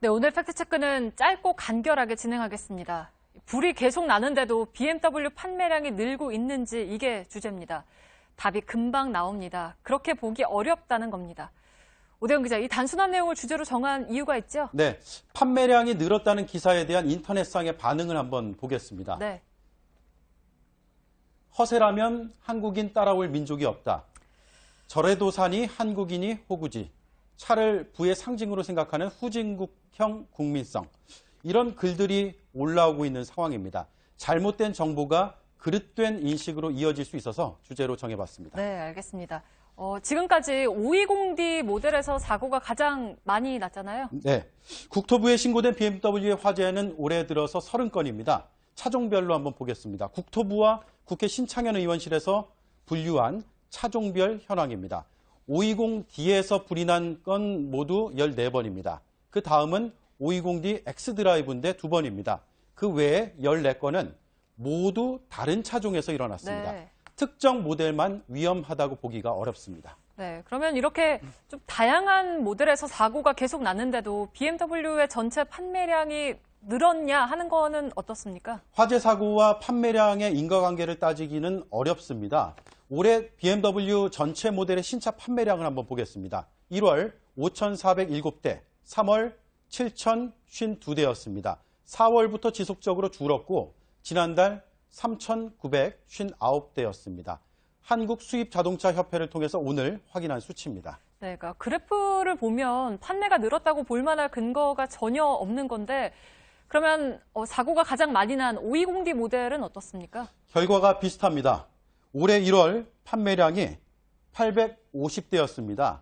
네, 오늘 팩트체크는 짧고 간결하게 진행하겠습니다. 불이 계속 나는데도 BMW 판매량이 늘고 있는지 이게 주제입니다. 답이 금방 나옵니다. 그렇게 보기 어렵다는 겁니다. 오대영 기자, 이 단순한 내용을 주제로 정한 이유가 있죠? 네, 판매량이 늘었다는 기사에 대한 인터넷상의 반응을 한번 보겠습니다. 네. 허세라면 한국인 따라올 민족이 없다. 저래도 사니 한국인이 호구지. 차를 부의 상징으로 생각하는 후진국형 국민성. 이런 글들이 올라오고 있는 상황입니다. 잘못된 정보가 그릇된 인식으로 이어질 수 있어서 주제로 정해봤습니다. 네, 알겠습니다. 지금까지 520D 모델에서 사고가 가장 많이 났잖아요. 네, 국토부에 신고된 BMW의 화재는 올해 들어서 30건입니다. 차종별로 한번 보겠습니다. 국토부와 국회 신창현 의원실에서 분류한 차종별 현황입니다. 520D에서 불이 난 건 모두 14번입니다. 그 다음은 520D X드라이브인데 2번입니다. 그 외에 14건은 모두 다른 차종에서 일어났습니다. 네. 특정 모델만 위험하다고 보기가 어렵습니다. 네, 그러면 이렇게 좀 다양한 모델에서 사고가 계속 났는데도 BMW의 전체 판매량이 늘었냐 하는 거는 어떻습니까? 화재 사고와 판매량의 인과관계를 따지기는 어렵습니다. 올해 BMW 전체 모델의 신차 판매량을 한번 보겠습니다. 1월 5,407대, 3월 7,052대였습니다. 4월부터 지속적으로 줄었고 지난달 3,959대였습니다. 한국수입자동차협회를 통해서 오늘 확인한 수치입니다. 네, 그러니까 그래프를 보면 판매가 늘었다고 볼 만한 근거가 전혀 없는 건데 그러면 사고가 가장 많이 난 520D 모델은 어떻습니까? 결과가 비슷합니다. 올해 1월 판매량이 850대였습니다.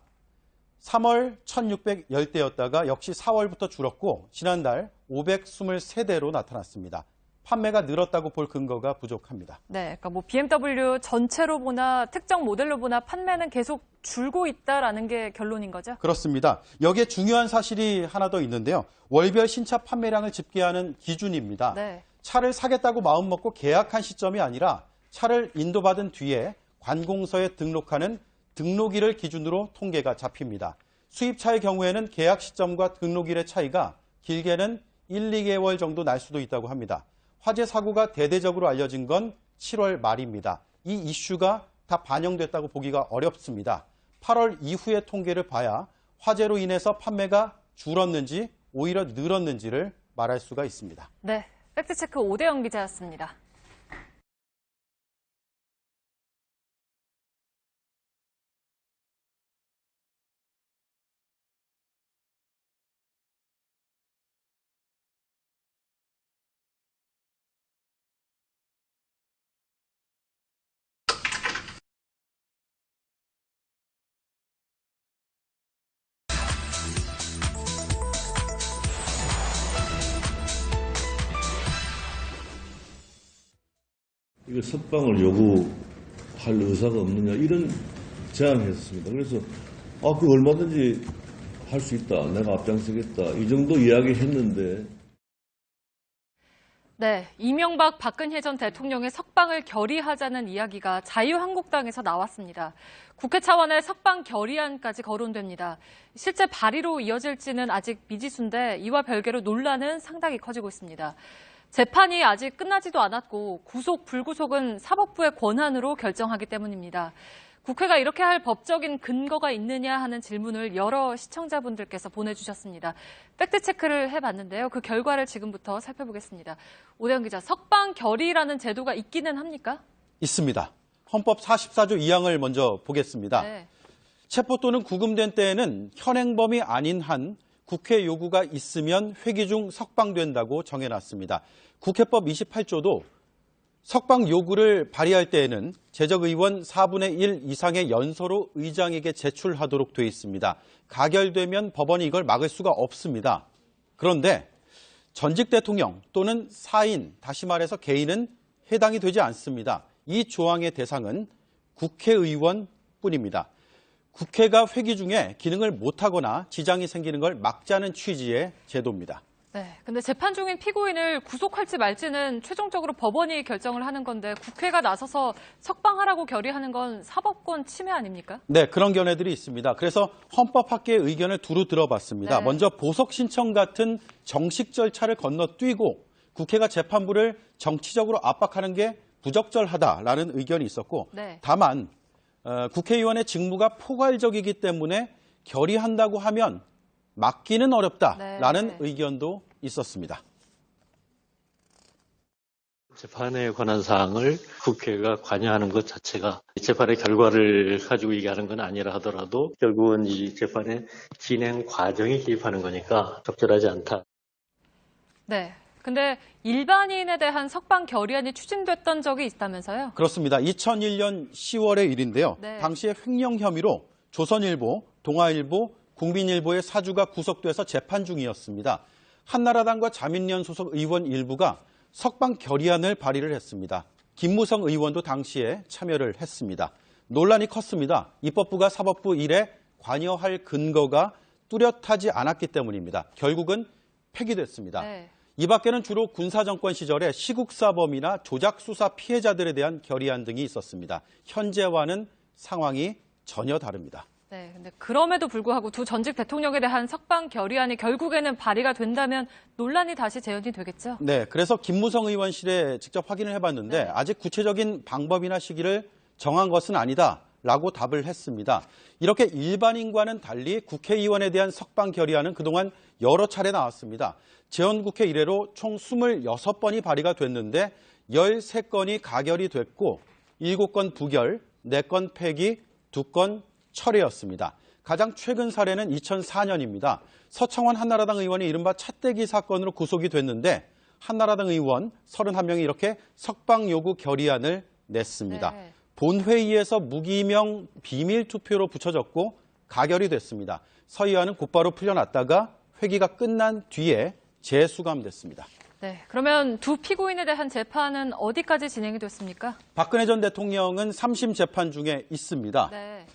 3월 1,610대였다가 역시 4월부터 줄었고 지난달 523대로 나타났습니다. 판매가 늘었다고 볼 근거가 부족합니다. 네, 그러니까 뭐 BMW 전체로 보나 특정 모델로 보나 판매는 계속 줄고 있다라는 게 결론인 거죠? 그렇습니다. 여기에 중요한 사실이 하나 더 있는데요. 월별 신차 판매량을 집계하는 기준입니다. 네. 차를 사겠다고 마음먹고 계약한 시점이 아니라 차를 인도받은 뒤에 관공서에 등록하는 등록일을 기준으로 통계가 잡힙니다. 수입차의 경우에는 계약 시점과 등록일의 차이가 길게는 1, 2개월 정도 날 수도 있다고 합니다. 화재 사고가 대대적으로 알려진 건 7월 말입니다. 이 이슈가 다 반영됐다고 보기가 어렵습니다. 8월 이후의 통계를 봐야 화재로 인해서 판매가 줄었는지 오히려 늘었는지를 말할 수가 있습니다. 네, 팩트체크 오대영 기자였습니다. 이거 석방을 요구할 의사가 없느냐 이런 제안을 했었습니다. 그래서 그 얼마든지 할 수 있다. 내가 앞장서겠다. 이 정도 이야기했는데. 네, 이명박 박근혜 전 대통령의 석방을 결의하자는 이야기가 자유한국당에서 나왔습니다. 국회 차원의 석방 결의안까지 거론됩니다. 실제 발의로 이어질지는 아직 미지수인데 이와 별개로 논란은 상당히 커지고 있습니다. 재판이 아직 끝나지도 않았고 구속, 불구속은 사법부의 권한으로 결정하기 때문입니다. 국회가 이렇게 할 법적인 근거가 있느냐 하는 질문을 여러 시청자분들께서 보내주셨습니다. 팩트체크를 해봤는데요. 그 결과를 지금부터 살펴보겠습니다. 오대영 기자, 석방 결의라는 제도가 있기는 합니까? 있습니다. 헌법 44조 2항을 먼저 보겠습니다. 네. 체포 또는 구금된 때에는 현행범이 아닌 한 국회 요구가 있으면 회기 중 석방된다고 정해놨습니다. 국회법 28조도 석방 요구를 발의할 때에는 재적의원 4분의 1 이상의 연서로 의장에게 제출하도록 되어 있습니다. 가결되면 법원이 이걸 막을 수가 없습니다. 그런데 전직 대통령 또는 사인, 다시 말해서 개인은 해당이 되지 않습니다. 이 조항의 대상은 국회의원뿐입니다. 국회가 회기 중에 기능을 못하거나 지장이 생기는 걸 막자는 취지의 제도입니다. 네, 근데 재판 중인 피고인을 구속할지 말지는 최종적으로 법원이 결정을 하는 건데 국회가 나서서 석방하라고 결의하는 건 사법권 침해 아닙니까? 네, 그런 견해들이 있습니다. 그래서 헌법학계의 의견을 두루 들어봤습니다. 네. 먼저 보석 신청 같은 정식 절차를 건너뛰고 국회가 재판부를 정치적으로 압박하는 게 부적절하다라는 의견이 있었고, 네. 다만 국회의원의 직무가 포괄적이기 때문에 결의한다고 하면 막기는 어렵다라는 네. 의견도 있었습니다. 재판에 관한 사항을 국회가 관여하는 것 자체가 재판의 결과를 가지고 얘기하는 건 아니라 하더라도 결국은 이 재판의 진행 과정에 개입하는 거니까 적절하지 않다. 네. 근데 일반인에 대한 석방 결의안이 추진됐던 적이 있다면서요? 그렇습니다. 2001년 10월의 일인데요. 네. 당시에 횡령 혐의로 조선일보, 동아일보, 국민일보의 사주가 구속돼서 재판 중이었습니다. 한나라당과 자민련 소속 의원 일부가 석방 결의안을 발의를 했습니다. 김무성 의원도 당시에 참여를 했습니다. 논란이 컸습니다. 입법부가 사법부 일에 관여할 근거가 뚜렷하지 않았기 때문입니다. 결국은 폐기됐습니다. 네. 이 밖에는 주로 군사정권 시절에 시국사범이나 조작수사 피해자들에 대한 결의안 등이 있었습니다. 현재와는 상황이 전혀 다릅니다. 네, 근데 그럼에도 불구하고 두 전직 대통령에 대한 석방 결의안이 결국에는 발의가 된다면 논란이 다시 재현이 되겠죠? 네, 그래서 김무성 의원실에 직접 확인을 해봤는데 네. 아직 구체적인 방법이나 시기를 정한 것은 아니다라고 답을 했습니다. 이렇게 일반인과는 달리 국회의원에 대한 석방 결의안은 그동안 여러 차례 나왔습니다. 재헌국회 이래로 총 26번이 발의가 됐는데 13건이 가결이 됐고 7건 부결, 4건 폐기, 2건 철회였습니다. 가장 최근 사례는 2004년입니다. 서청원 한나라당 의원이 이른바 차떼기 사건으로 구속이 됐는데 한나라당 의원 31명이 이렇게 석방 요구 결의안을 냈습니다. 네. 본회의에서 무기명 비밀 투표로 붙여졌고 가결이 됐습니다. 서의안은 곧바로 풀려났다가 회기가 끝난 뒤에 재수감됐습니다. 네, 그러면 두 피고인에 대한 재판은 어디까지 진행이 됐습니까? 박근혜 전 대통령은 3심 재판 중에 있습니다. 네.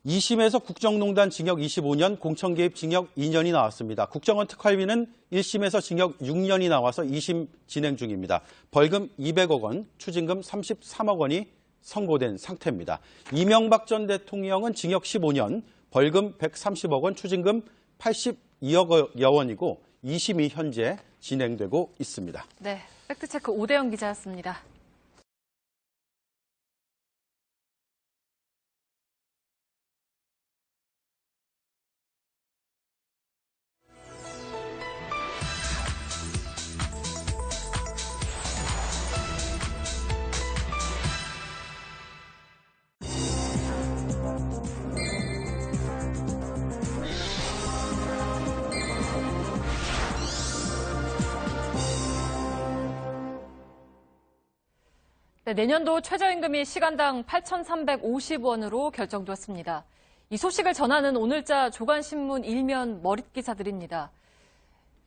2심에서 국정농단 징역 25년, 공천개입 징역 2년이 나왔습니다. 국정원 특활비는 1심에서 징역 6년이 나와서 2심 진행 중입니다. 벌금 200억 원, 추징금 33억 원이 선고된 상태입니다. 이명박 전 대통령은 징역 15년, 벌금 130억 원, 추징금 82억 원이고 2심이 현재 진행되고 있습니다. 네, 팩트체크 오대영 기자였습니다. 네, 내년도 최저임금이 시간당 8,350원으로 결정됐습니다. 이 소식을 전하는 오늘자 조간신문 일면 머릿 기사들입니다.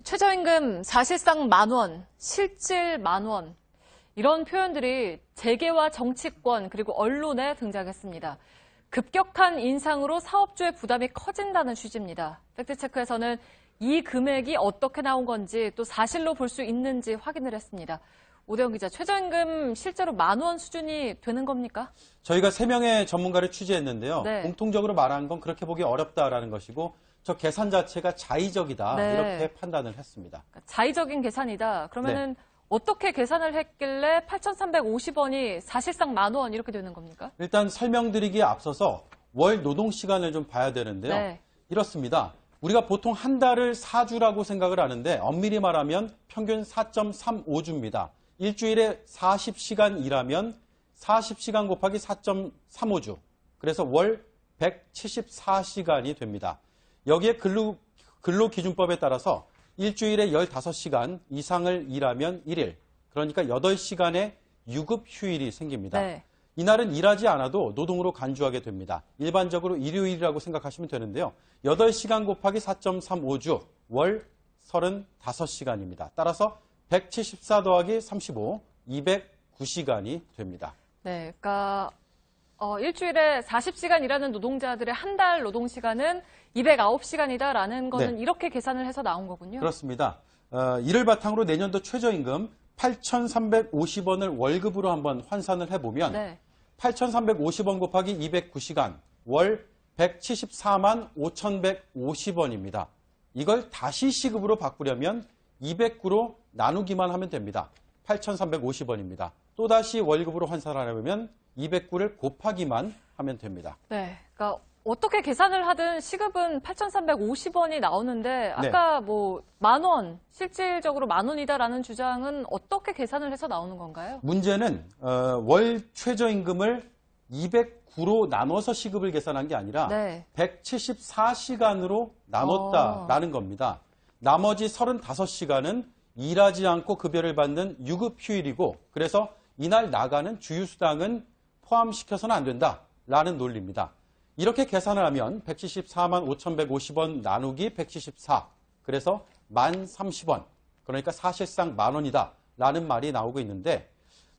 최저임금 사실상 만원, 실질 만원 이런 표현들이 재계와 정치권 그리고 언론에 등장했습니다. 급격한 인상으로 사업주의 부담이 커진다는 취지입니다. 팩트체크에서는 이 금액이 어떻게 나온 건지 또 사실로 볼 수 있는지 확인을 했습니다. 오대영 기자, 최저임금 실제로 만원 수준이 되는 겁니까? 저희가 3명의 전문가를 취재했는데요. 네. 공통적으로 말하는 건 그렇게 보기 어렵다라는 것이고 저 계산 자체가 자의적이다 네. 이렇게 판단을 했습니다. 그러니까 자의적인 계산이다. 그러면은 어떻게 계산을 했길래 8,350원이 사실상 만원 이렇게 되는 겁니까? 일단 설명드리기에 앞서서 월 노동시간을 좀 봐야 되는데요. 네. 이렇습니다. 우리가 보통 한 달을 4주라고 생각을 하는데 엄밀히 말하면 평균 4.35주입니다. 일주일에 40시간 일하면 40시간 곱하기 4.35주. 그래서 월 174시간이 됩니다. 여기에 근로기준법에 따라서 일주일에 15시간 이상을 일하면 1일. 그러니까 8시간의 유급 휴일이 생깁니다. 네. 이날은 일하지 않아도 노동으로 간주하게 됩니다. 일반적으로 일요일이라고 생각하시면 되는데요. 8시간 곱하기 4.35주, 월 35시간입니다. 따라서 174 더하기 35, 209시간이 됩니다. 네, 그러니까 일주일에 40시간 일하는 노동자들의 한 달 노동시간은 209시간이다라는 거는 네. 이렇게 계산을 해서 나온 거군요. 그렇습니다. 이를 바탕으로 내년도 최저임금 8,350원을 월급으로 한번 환산을 해보면 네. 8,350원 곱하기 209시간, 월 174만 5,150원입니다. 이걸 다시 시급으로 바꾸려면 209로 나누기만 하면 됩니다. 8,350원입니다. 또다시 월급으로 환산하려면 209를 곱하기만 하면 됩니다. 네. 그러니까 어떻게 계산을 하든 시급은 8,350원이 나오는데 아까 뭐 10,000원, 실질적으로 10,000원이다라는 주장은 어떻게 계산을 해서 나오는 건가요? 문제는 월 최저임금을 209로 나눠서 시급을 계산한 게 아니라 네. 174시간으로 나눴다라는 겁니다. 나머지 35시간은 일하지 않고 급여를 받는 유급휴일이고 그래서 이날 나가는 주휴수당은 포함시켜서는 안 된다라는 논리입니다. 이렇게 계산을 하면 174만 5,150원 나누기 174, 그래서 1030원, 그러니까 사실상 10,000원이다 라는 말이 나오고 있는데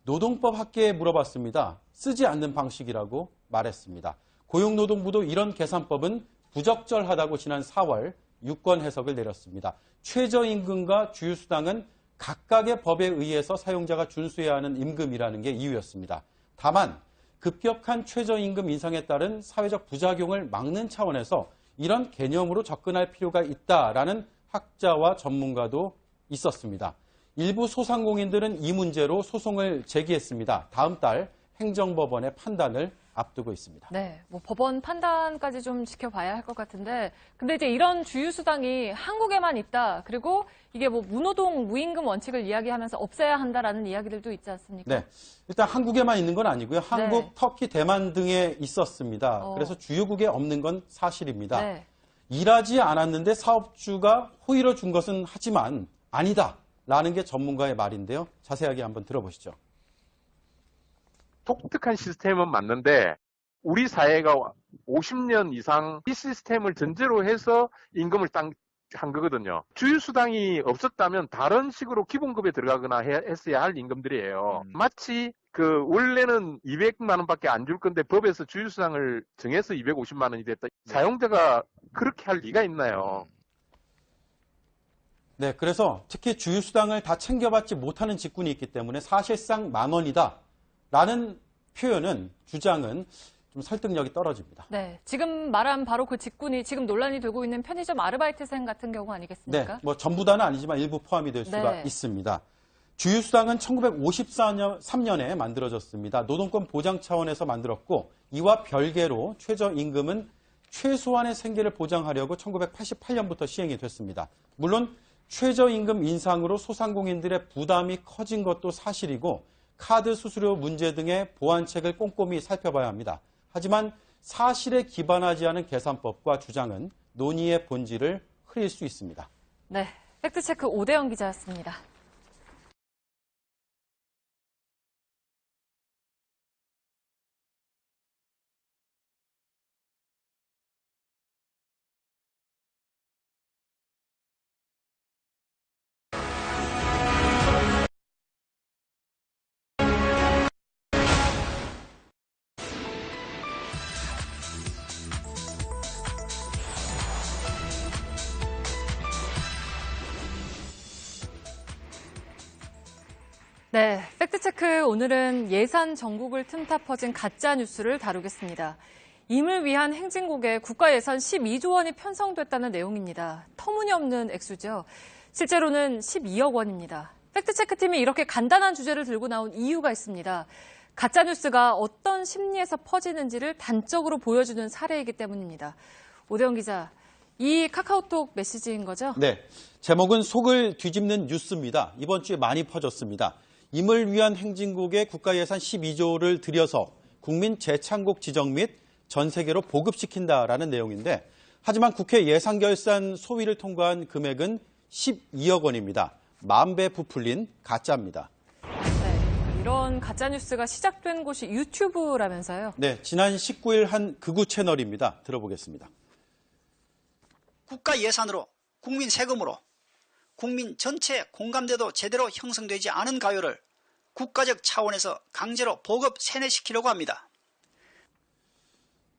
노동법 학계에 물어봤습니다. 쓰지 않는 방식이라고 말했습니다. 고용노동부도 이런 계산법은 부적절하다고 지난 4월 유권 해석을 내렸습니다. 최저임금과 주휴수당은 각각의 법에 의해서 사용자가 준수해야 하는 임금이라는 게 이유였습니다. 다만 급격한 최저임금 인상에 따른 사회적 부작용을 막는 차원에서 이런 개념으로 접근할 필요가 있다라는 학자와 전문가도 있었습니다. 일부 소상공인들은 이 문제로 소송을 제기했습니다. 다음 달 행정법원의 판단을 앞두고 있습니다. 네, 뭐 법원 판단까지 좀 지켜봐야 할 것 같은데, 근데 이제 이런 주휴수당이 한국에만 있다. 그리고 이게 뭐 무노동 무임금 원칙을 이야기하면서 없애야 한다라는 이야기들도 있지 않습니까? 네, 일단 한국에만 있는 건 아니고요. 한국, 네. 터키, 대만 등에 있었습니다. 그래서 주요국에 없는 건 사실입니다. 네. 일하지 않았는데 사업주가 호의로 준 것은 하지만 아니다라는 게 전문가의 말인데요. 자세하게 한번 들어보시죠. 독특한 시스템은 맞는데 우리 사회가 50년 이상 이 시스템을 전제로 해서 임금을 한 거거든요. 주휴수당이 없었다면 다른 식으로 기본급에 들어가거나 했어야 할 임금들이에요. 마치 원래는 200만 원밖에 안 줄 건데 법에서 주휴수당을 정해서 250만 원이 됐다. 사용자가 그렇게 할 리가 있나요? 네, 그래서 특히 주휴수당을 다 챙겨받지 못하는 직군이 있기 때문에 사실상 10,000원이다. 라는 표현은, 주장은 좀 설득력이 떨어집니다. 네, 지금 말한 바로 그 직군이 지금 논란이 되고 있는 편의점 아르바이트생 같은 경우 아니겠습니까? 네, 뭐 전부 다는 아니지만 일부 포함이 될 수가 네. 있습니다. 주휴수당은 1953년에 만들어졌습니다. 노동권 보장 차원에서 만들었고 이와 별개로 최저임금은 최소한의 생계를 보장하려고 1988년부터 시행이 됐습니다. 물론 최저임금 인상으로 소상공인들의 부담이 커진 것도 사실이고 카드 수수료 문제 등의 보완책을 꼼꼼히 살펴봐야 합니다. 하지만 사실에 기반하지 않은 계산법과 주장은 논의의 본질을 흐릴 수 있습니다. 네, 팩트체크 오대영 기자였습니다. 네, 팩트체크 오늘은 예산 전국을 틈타 퍼진 가짜 뉴스를 다루겠습니다. 임을 위한 행진곡에 국가 예산 12조 원이 편성됐다는 내용입니다. 터무니없는 액수죠. 실제로는 12억 원입니다. 팩트체크팀이 이렇게 간단한 주제를 들고 나온 이유가 있습니다. 가짜 뉴스가 어떤 심리에서 퍼지는지를 단적으로 보여주는 사례이기 때문입니다. 오대영 기자, 이 카카오톡 메시지인 거죠? 네, 제목은 속을 뒤집는 뉴스입니다. 이번 주에 많이 퍼졌습니다. 임을 위한 행진곡에 국가 예산 12조를 들여서 국민 재창곡 지정 및 전 세계로 보급시킨다라는 내용인데, 하지만 국회 예산결산 소위를 통과한 금액은 12억 원입니다. 만배 부풀린 가짜입니다. 네, 이런 가짜 뉴스가 시작된 곳이 유튜브라면서요? 네, 지난 19일 한 극우 채널입니다. 들어보겠습니다. 국가 예산으로, 국민 세금으로, 국민 전체 공감대도 제대로 형성되지 않은 가요를 국가적 차원에서 강제로 보급 세뇌시키려고 합니다.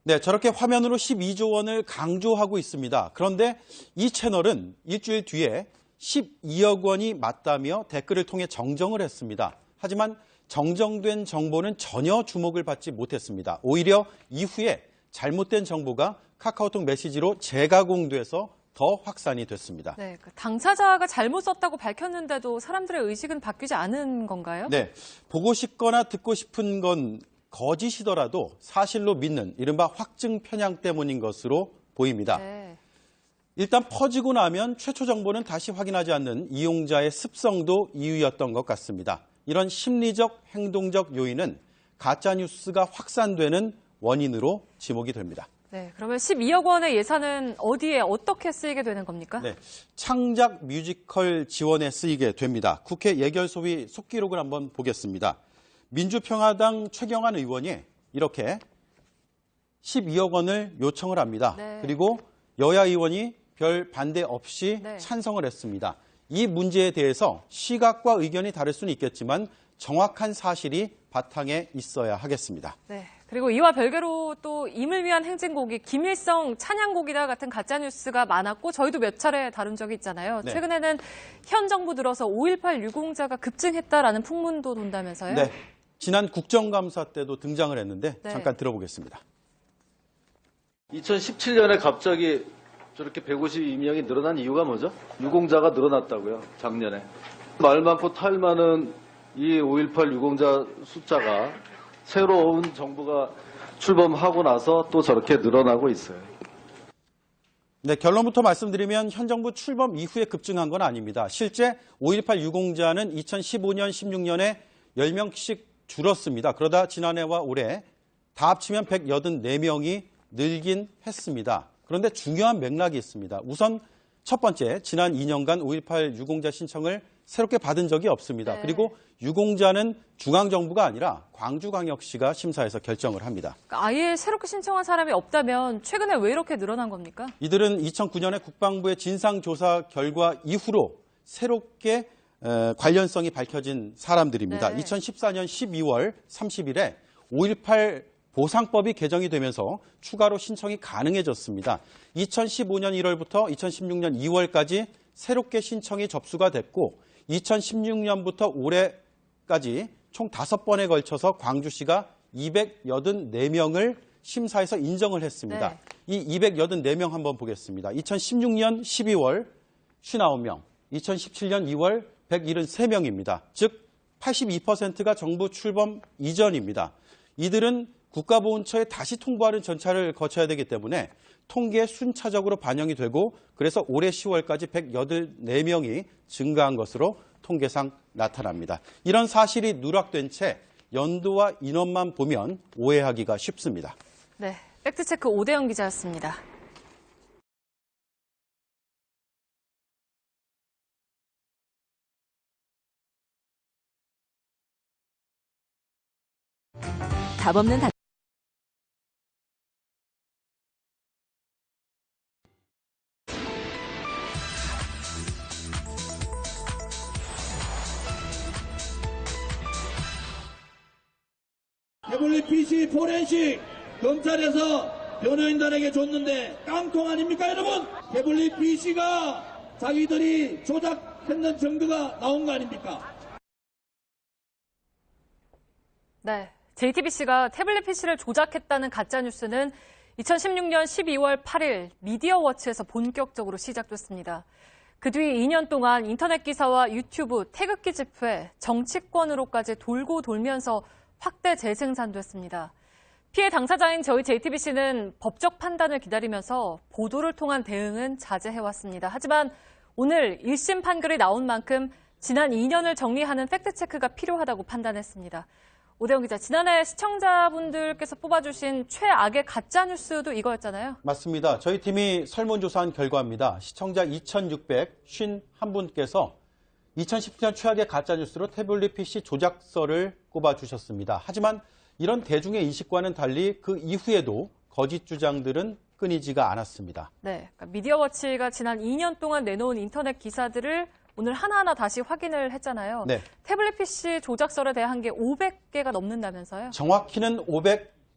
네, 저렇게 화면으로 12조 원을 강조하고 있습니다. 그런데 이 채널은 일주일 뒤에 12억 원이 맞다며 댓글을 통해 정정을 했습니다. 하지만 정정된 정보는 전혀 주목을 받지 못했습니다. 오히려 이후에 잘못된 정보가 카카오톡 메시지로 재가공돼서 더 확산이 됐습니다. 네, 그 당사자가 잘못 썼다고 밝혔는데도 사람들의 의식은 바뀌지 않은 건가요? 네, 보고 싶거나 듣고 싶은 건 거짓이더라도 사실로 믿는 이른바 확증 편향 때문인 것으로 보입니다. 네. 일단 퍼지고 나면 최초 정보는 다시 확인하지 않는 이용자의 습성도 이유였던 것 같습니다. 이런 심리적, 행동적 요인은 가짜뉴스가 확산되는 원인으로 지목이 됩니다. 네, 그러면 12억 원의 예산은 어디에 어떻게 쓰이게 되는 겁니까? 네, 창작 뮤지컬 지원에 쓰이게 됩니다. 국회 예결소위 속기록을 한번 보겠습니다. 민주평화당 최경환 의원이 이렇게 12억 원을 요청을 합니다. 네. 그리고 여야 의원이 별 반대 없이 네. 찬성을 했습니다. 이 문제에 대해서 시각과 의견이 다를 수는 있겠지만 정확한 사실이 바탕에 있어야 하겠습니다. 네. 그리고 이와 별개로 또 임을 위한 행진곡이 김일성 찬양곡이다 같은 가짜뉴스가 많았고 저희도 몇 차례 다룬 적이 있잖아요. 네. 최근에는 현 정부 들어서 5.18 유공자가 급증했다라는 풍문도 돈다면서요? 네, 지난 국정감사 때도 등장을 했는데 네. 잠깐 들어보겠습니다. 2017년에 갑자기 저렇게 152명이 늘어난 이유가 뭐죠? 유공자가 늘어났다고요, 작년에. 말 많고 탈 많은 이 5.18 유공자 숫자가 새로운 정부가 출범하고 나서 또 저렇게 늘어나고 있어요. 네, 결론부터 말씀드리면 현 정부 출범 이후에 급증한 건 아닙니다. 실제 5.18 유공자는 2015년, 16년에 10명씩 줄었습니다. 그러다 지난해와 올해 다 합치면 184명이 늘긴 했습니다. 그런데 중요한 맥락이 있습니다. 우선 첫 번째, 지난 2년간 5.18 유공자 신청을 새롭게 받은 적이 없습니다. 네. 그리고 유공자는 중앙정부가 아니라 광주광역시가 심사해서 결정을 합니다. 그러니까 아예 새롭게 신청한 사람이 없다면 최근에 왜 이렇게 늘어난 겁니까? 이들은 2009년에 국방부의 진상조사 결과 이후로 새롭게 관련성이 밝혀진 사람들입니다. 네. 2014년 12월 30일에 5.18 보상법이 개정이 되면서 추가로 신청이 가능해졌습니다. 2015년 1월부터 2016년 2월까지 새롭게 신청이 접수가 됐고 2016년부터 올해까지 총 5번에 걸쳐서 광주시가 284명을 심사해서 인정을 했습니다. 네. 이 284명 한번 보겠습니다. 2016년 12월 59명, 2017년 2월 173명입니다. 즉 82%가 정부 출범 이전입니다. 이들은 국가보훈처에 다시 통보하는 절차를 거쳐야 되기 때문에 통계에 순차적으로 반영이 되고 그래서 올해 10월까지 184명이 증가한 것으로 통계상 나타납니다. 이런 사실이 누락된 채 연도와 인원만 보면 오해하기가 쉽습니다. 네, 팩트체크 오대영 기자였습니다. 답 없는 태블릿 PC 포렌식 검찰에서 변호인단에게 줬는데 깡통 아닙니까 여러분? 태블릿 PC가 자기들이 조작했는 증거가 나온 거 아닙니까? 네, JTBC가 태블릿 PC를 조작했다는 가짜뉴스는 2016년 12월 8일 미디어워치에서 본격적으로 시작됐습니다. 그 뒤 2년 동안 인터넷 기사와 유튜브, 태극기 집회, 정치권으로까지 돌고 돌면서 확대 재생산됐습니다. 피해 당사자인 저희 JTBC는 법적 판단을 기다리면서 보도를 통한 대응은 자제해왔습니다. 하지만 오늘 1심 판결이 나온 만큼 지난 2년을 정리하는 팩트체크가 필요하다고 판단했습니다. 오대영 기자, 지난해 시청자분들께서 뽑아주신 최악의 가짜뉴스도 이거였잖아요. 맞습니다. 저희 팀이 설문조사한 결과입니다. 시청자 2,651분께서 2017년 최악의 가짜뉴스로 태블릿 PC 조작설을 꼽아주셨습니다. 하지만 이런 대중의 인식과는 달리 그 이후에도 거짓 주장들은 끊이지가 않았습니다. 네, 그러니까 미디어워치가 지난 2년 동안 내놓은 인터넷 기사들을 오늘 하나하나 다시 확인을 했잖아요. 네. 태블릿 PC 조작설에 대한 게 500개가 넘는다면서요? 정확히는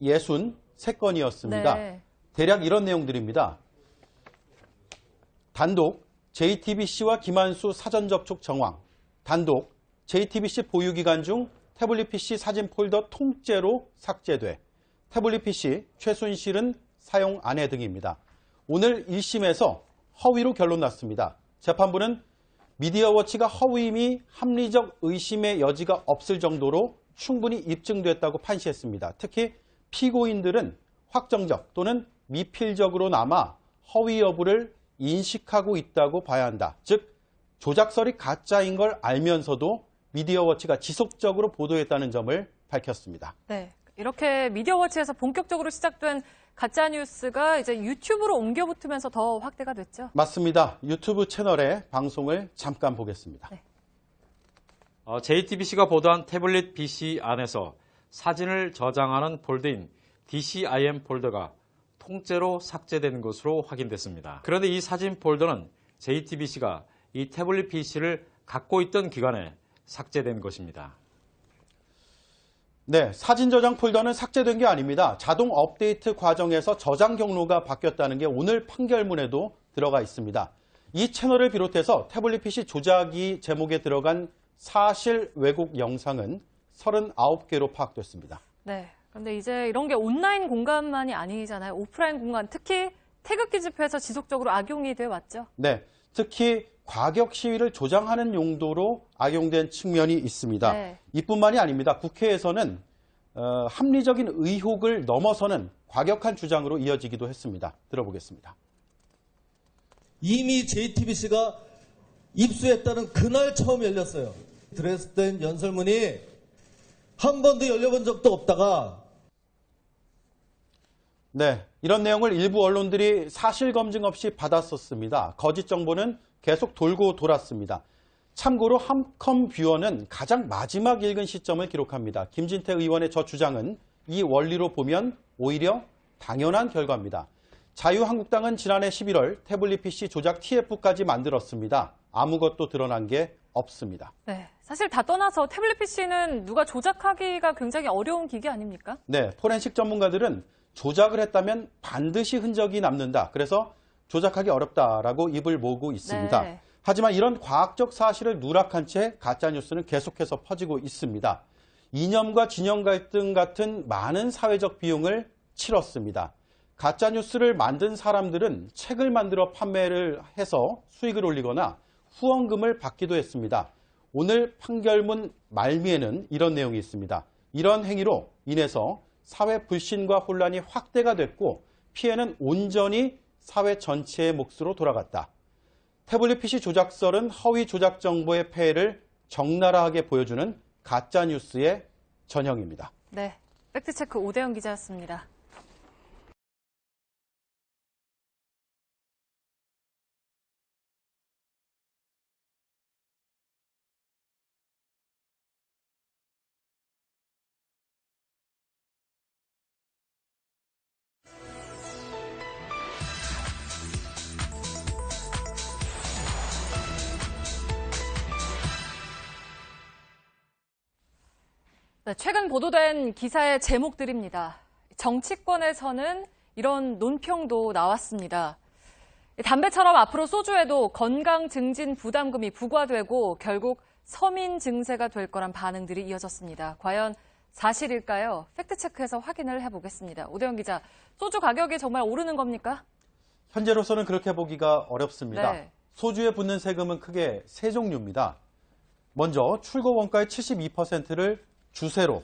563건이었습니다. 네. 대략 이런 내용들입니다. 단독 JTBC와 김한수 사전 접촉 정황, 단독 JTBC 보유기간 중 태블릿 PC 사진 폴더 통째로 삭제돼 태블릿 PC 최순실은 사용 안 해 등입니다. 오늘 1심에서 허위로 결론 났습니다. 재판부는 미디어워치가 허위임이 합리적 의심의 여지가 없을 정도로 충분히 입증됐다고 판시했습니다. 특히 피고인들은 확정적 또는 미필적으로나마 허위 여부를 인식하고 있다고 봐야 한다. 즉 조작설이 가짜인 걸 알면서도 미디어워치가 지속적으로 보도했다는 점을 밝혔습니다. 네, 이렇게 미디어워치에서 본격적으로 시작된 가짜뉴스가 이제 유튜브로 옮겨붙으면서 더 확대가 됐죠? 맞습니다. 유튜브 채널의 방송을 잠깐 보겠습니다. 네. JTBC가 보도한 태블릿 PC 안에서 사진을 저장하는 폴더인 DCIM 폴더가 통째로 삭제된 것으로 확인됐습니다. 그런데 이 사진 폴더는 JTBC가 이 태블릿 PC를 갖고 있던 기간에 삭제된 것입니다. 네, 사진 저장 폴더는 삭제된 게 아닙니다. 자동 업데이트 과정에서 저장 경로가 바뀌었다는 게 오늘 판결문에도 들어가 있습니다. 이 채널을 비롯해서 태블릿 PC 조작이 제목에 들어간 사실 왜곡 영상은 39개로 파악됐습니다. 네, 그런데 이제 이런 게 온라인 공간만이 아니잖아요. 오프라인 공간, 특히 태극기 집회에서 지속적으로 악용이 돼 왔죠. 네, 특히 과격 시위를 조장하는 용도로 악용된 측면이 있습니다. 네. 이뿐만이 아닙니다. 국회에서는 합리적인 의혹을 넘어서는 과격한 주장으로 이어지기도 했습니다. 들어보겠습니다. 이미 JTBC가 입수했다는 그날 처음 열렸어요. 드레스덴 연설문이 한 번도 열려본 적도 없다가 네, 이런 내용을 일부 언론들이 사실 검증 없이 받았었습니다. 거짓 정보는 계속 돌고 돌았습니다. 참고로 함컴뷰어는 가장 마지막 읽은 시점을 기록합니다. 김진태 의원의 저 주장은 이 원리로 보면 오히려 당연한 결과입니다. 자유한국당은 지난해 11월 태블릿 PC 조작 TF까지 만들었습니다. 아무것도 드러난 게 없습니다. 네, 사실 다 떠나서 태블릿 PC는 누가 조작하기가 굉장히 어려운 기기 아닙니까? 네, 포렌식 전문가들은 조작을 했다면 반드시 흔적이 남는다. 그래서 조작하기 어렵다라고 입을 모으고 있습니다. 네. 하지만 이런 과학적 사실을 누락한 채 가짜뉴스는 계속해서 퍼지고 있습니다. 이념과 진영 갈등 같은 많은 사회적 비용을 치렀습니다. 가짜뉴스를 만든 사람들은 책을 만들어 판매를 해서 수익을 올리거나 후원금을 받기도 했습니다. 오늘 판결문 말미에는 이런 내용이 있습니다. 이런 행위로 인해서 사회 불신과 혼란이 확대가 됐고 피해는 온전히 사회 전체의 몫으로 돌아갔다. 태블릿 PC 조작설은 허위 조작 정보의 폐해를 적나라하게 보여주는 가짜뉴스의 전형입니다. 네, 팩트체크 오대영 기자였습니다. 네, 최근 보도된 기사의 제목들입니다. 정치권에서는 이런 논평도 나왔습니다. 담배처럼 앞으로 소주에도 건강 증진 부담금이 부과되고 결국 서민 증세가 될 거란 반응들이 이어졌습니다. 과연 사실일까요? 팩트체크해서 확인을 해보겠습니다. 오대영 기자, 소주 가격이 정말 오르는 겁니까? 현재로서는 그렇게 보기가 어렵습니다. 네. 소주에 붙는 세금은 크게 세 종류입니다. 먼저 출고 원가의 72%를 주세로,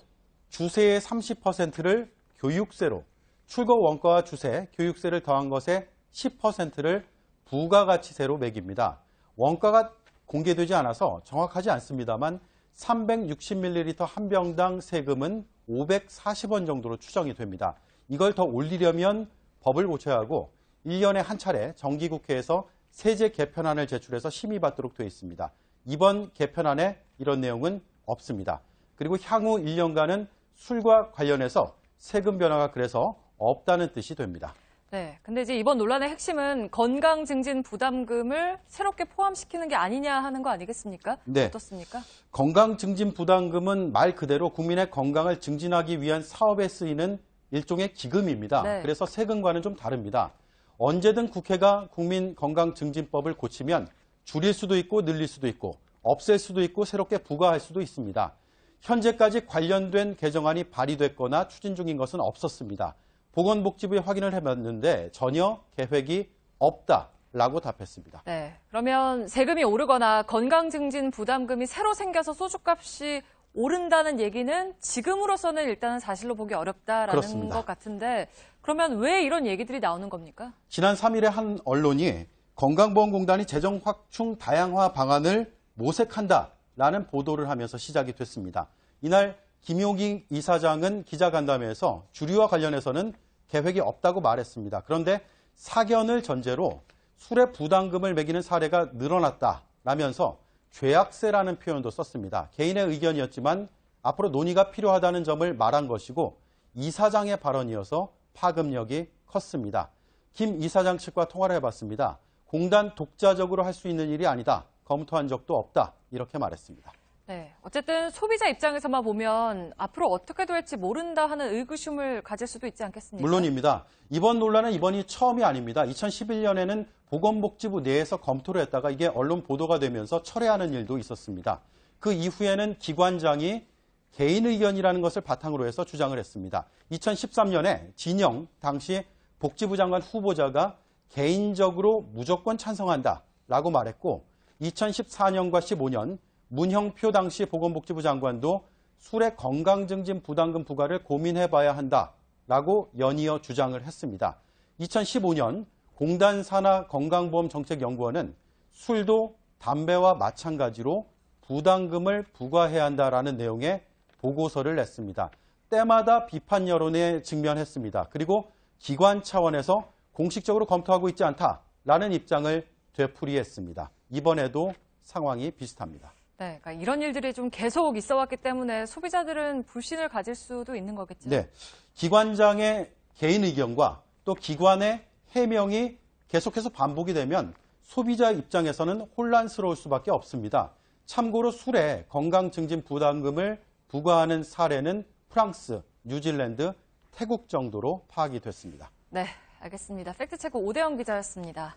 주세의 30%를 교육세로, 출고 원가와 주세, 교육세를 더한 것에 10%를 부가가치세로 매깁니다. 원가가 공개되지 않아서 정확하지 않습니다만 360ml 한 병당 세금은 540원 정도로 추정이 됩니다. 이걸 더 올리려면 법을 고쳐야 하고 1년에 한 차례 정기국회에서 세제 개편안을 제출해서 심의받도록 되어 있습니다. 이번 개편안에 이런 내용은 없습니다. 그리고 향후 1년간은 술과 관련해서 세금 변화가 그래서 없다는 뜻이 됩니다. 네, 근데 이제 이번 논란의 핵심은 건강 증진 부담금을 새롭게 포함시키는 게 아니냐 하는 거 아니겠습니까? 네. 어떻습니까? 건강 증진 부담금은 말 그대로 국민의 건강을 증진하기 위한 사업에 쓰이는 일종의 기금입니다. 네. 그래서 세금과는 좀 다릅니다. 언제든 국회가 국민건강증진법을 고치면 줄일 수도 있고 늘릴 수도 있고 없앨 수도 있고 새롭게 부과할 수도 있습니다. 현재까지 관련된 개정안이 발의됐거나 추진 중인 것은 없었습니다. 보건복지부에 확인을 해봤는데 전혀 계획이 없다라고 답했습니다. 네, 그러면 세금이 오르거나 건강증진 부담금이 새로 생겨서 소주값이 오른다는 얘기는 지금으로서는 일단은 사실로 보기 어렵다라는 그렇습니다. 것 같은데 그러면 왜 이런 얘기들이 나오는 겁니까? 지난 3일에 한 언론이 건강보험공단이 재정 확충 다양화 방안을 모색한다라는 보도를 하면서 시작이 됐습니다. 이날 김용익 이사장은 기자간담회에서 주류와 관련해서는 계획이 없다고 말했습니다. 그런데 사견을 전제로 술에 부담금을 매기는 사례가 늘어났다라면서 죄악세라는 표현도 썼습니다. 개인의 의견이었지만 앞으로 논의가 필요하다는 점을 말한 것이고 이사장의 발언이어서 파급력이 컸습니다. 김 이사장 측과 통화를 해봤습니다. 공단 독자적으로 할 수 있는 일이 아니다. 검토한 적도 없다. 이렇게 말했습니다. 네, 어쨌든 소비자 입장에서만 보면 앞으로 어떻게 될지 모른다 하는 의구심을 가질 수도 있지 않겠습니까? 물론입니다. 이번 논란은 이번이 처음이 아닙니다. 2011년에는 보건복지부 내에서 검토를 했다가 이게 언론 보도가 되면서 철회하는 일도 있었습니다. 그 이후에는 기관장이 개인 의견이라는 것을 바탕으로 해서 주장을 했습니다. 2013년에 진영 당시 복지부 장관 후보자가 개인적으로 무조건 찬성한다라고 말했고 2014년과 15년 문형표 당시 보건복지부 장관도 술의 건강증진 부담금 부과를 고민해봐야 한다라고 연이어 주장을 했습니다. 2015년 공단 산하 건강보험정책연구원은 술도 담배와 마찬가지로 부담금을 부과해야 한다라는 내용의 보고서를 냈습니다. 때마다 비판 여론에 직면했습니다. 그리고 기관 차원에서 공식적으로 검토하고 있지 않다라는 입장을 되풀이했습니다. 이번에도 상황이 비슷합니다. 네, 그러니까 이런 일들이 좀 계속 있어 왔기 때문에 소비자들은 불신을 가질 수도 있는 거겠죠. 네, 기관장의 개인 의견과 또 기관의 해명이 계속해서 반복이 되면 소비자 입장에서는 혼란스러울 수밖에 없습니다. 참고로 술에 건강증진 부담금을 부과하는 사례는 프랑스, 뉴질랜드, 태국 정도로 파악이 됐습니다. 네, 알겠습니다. 팩트체크 오대영 기자였습니다.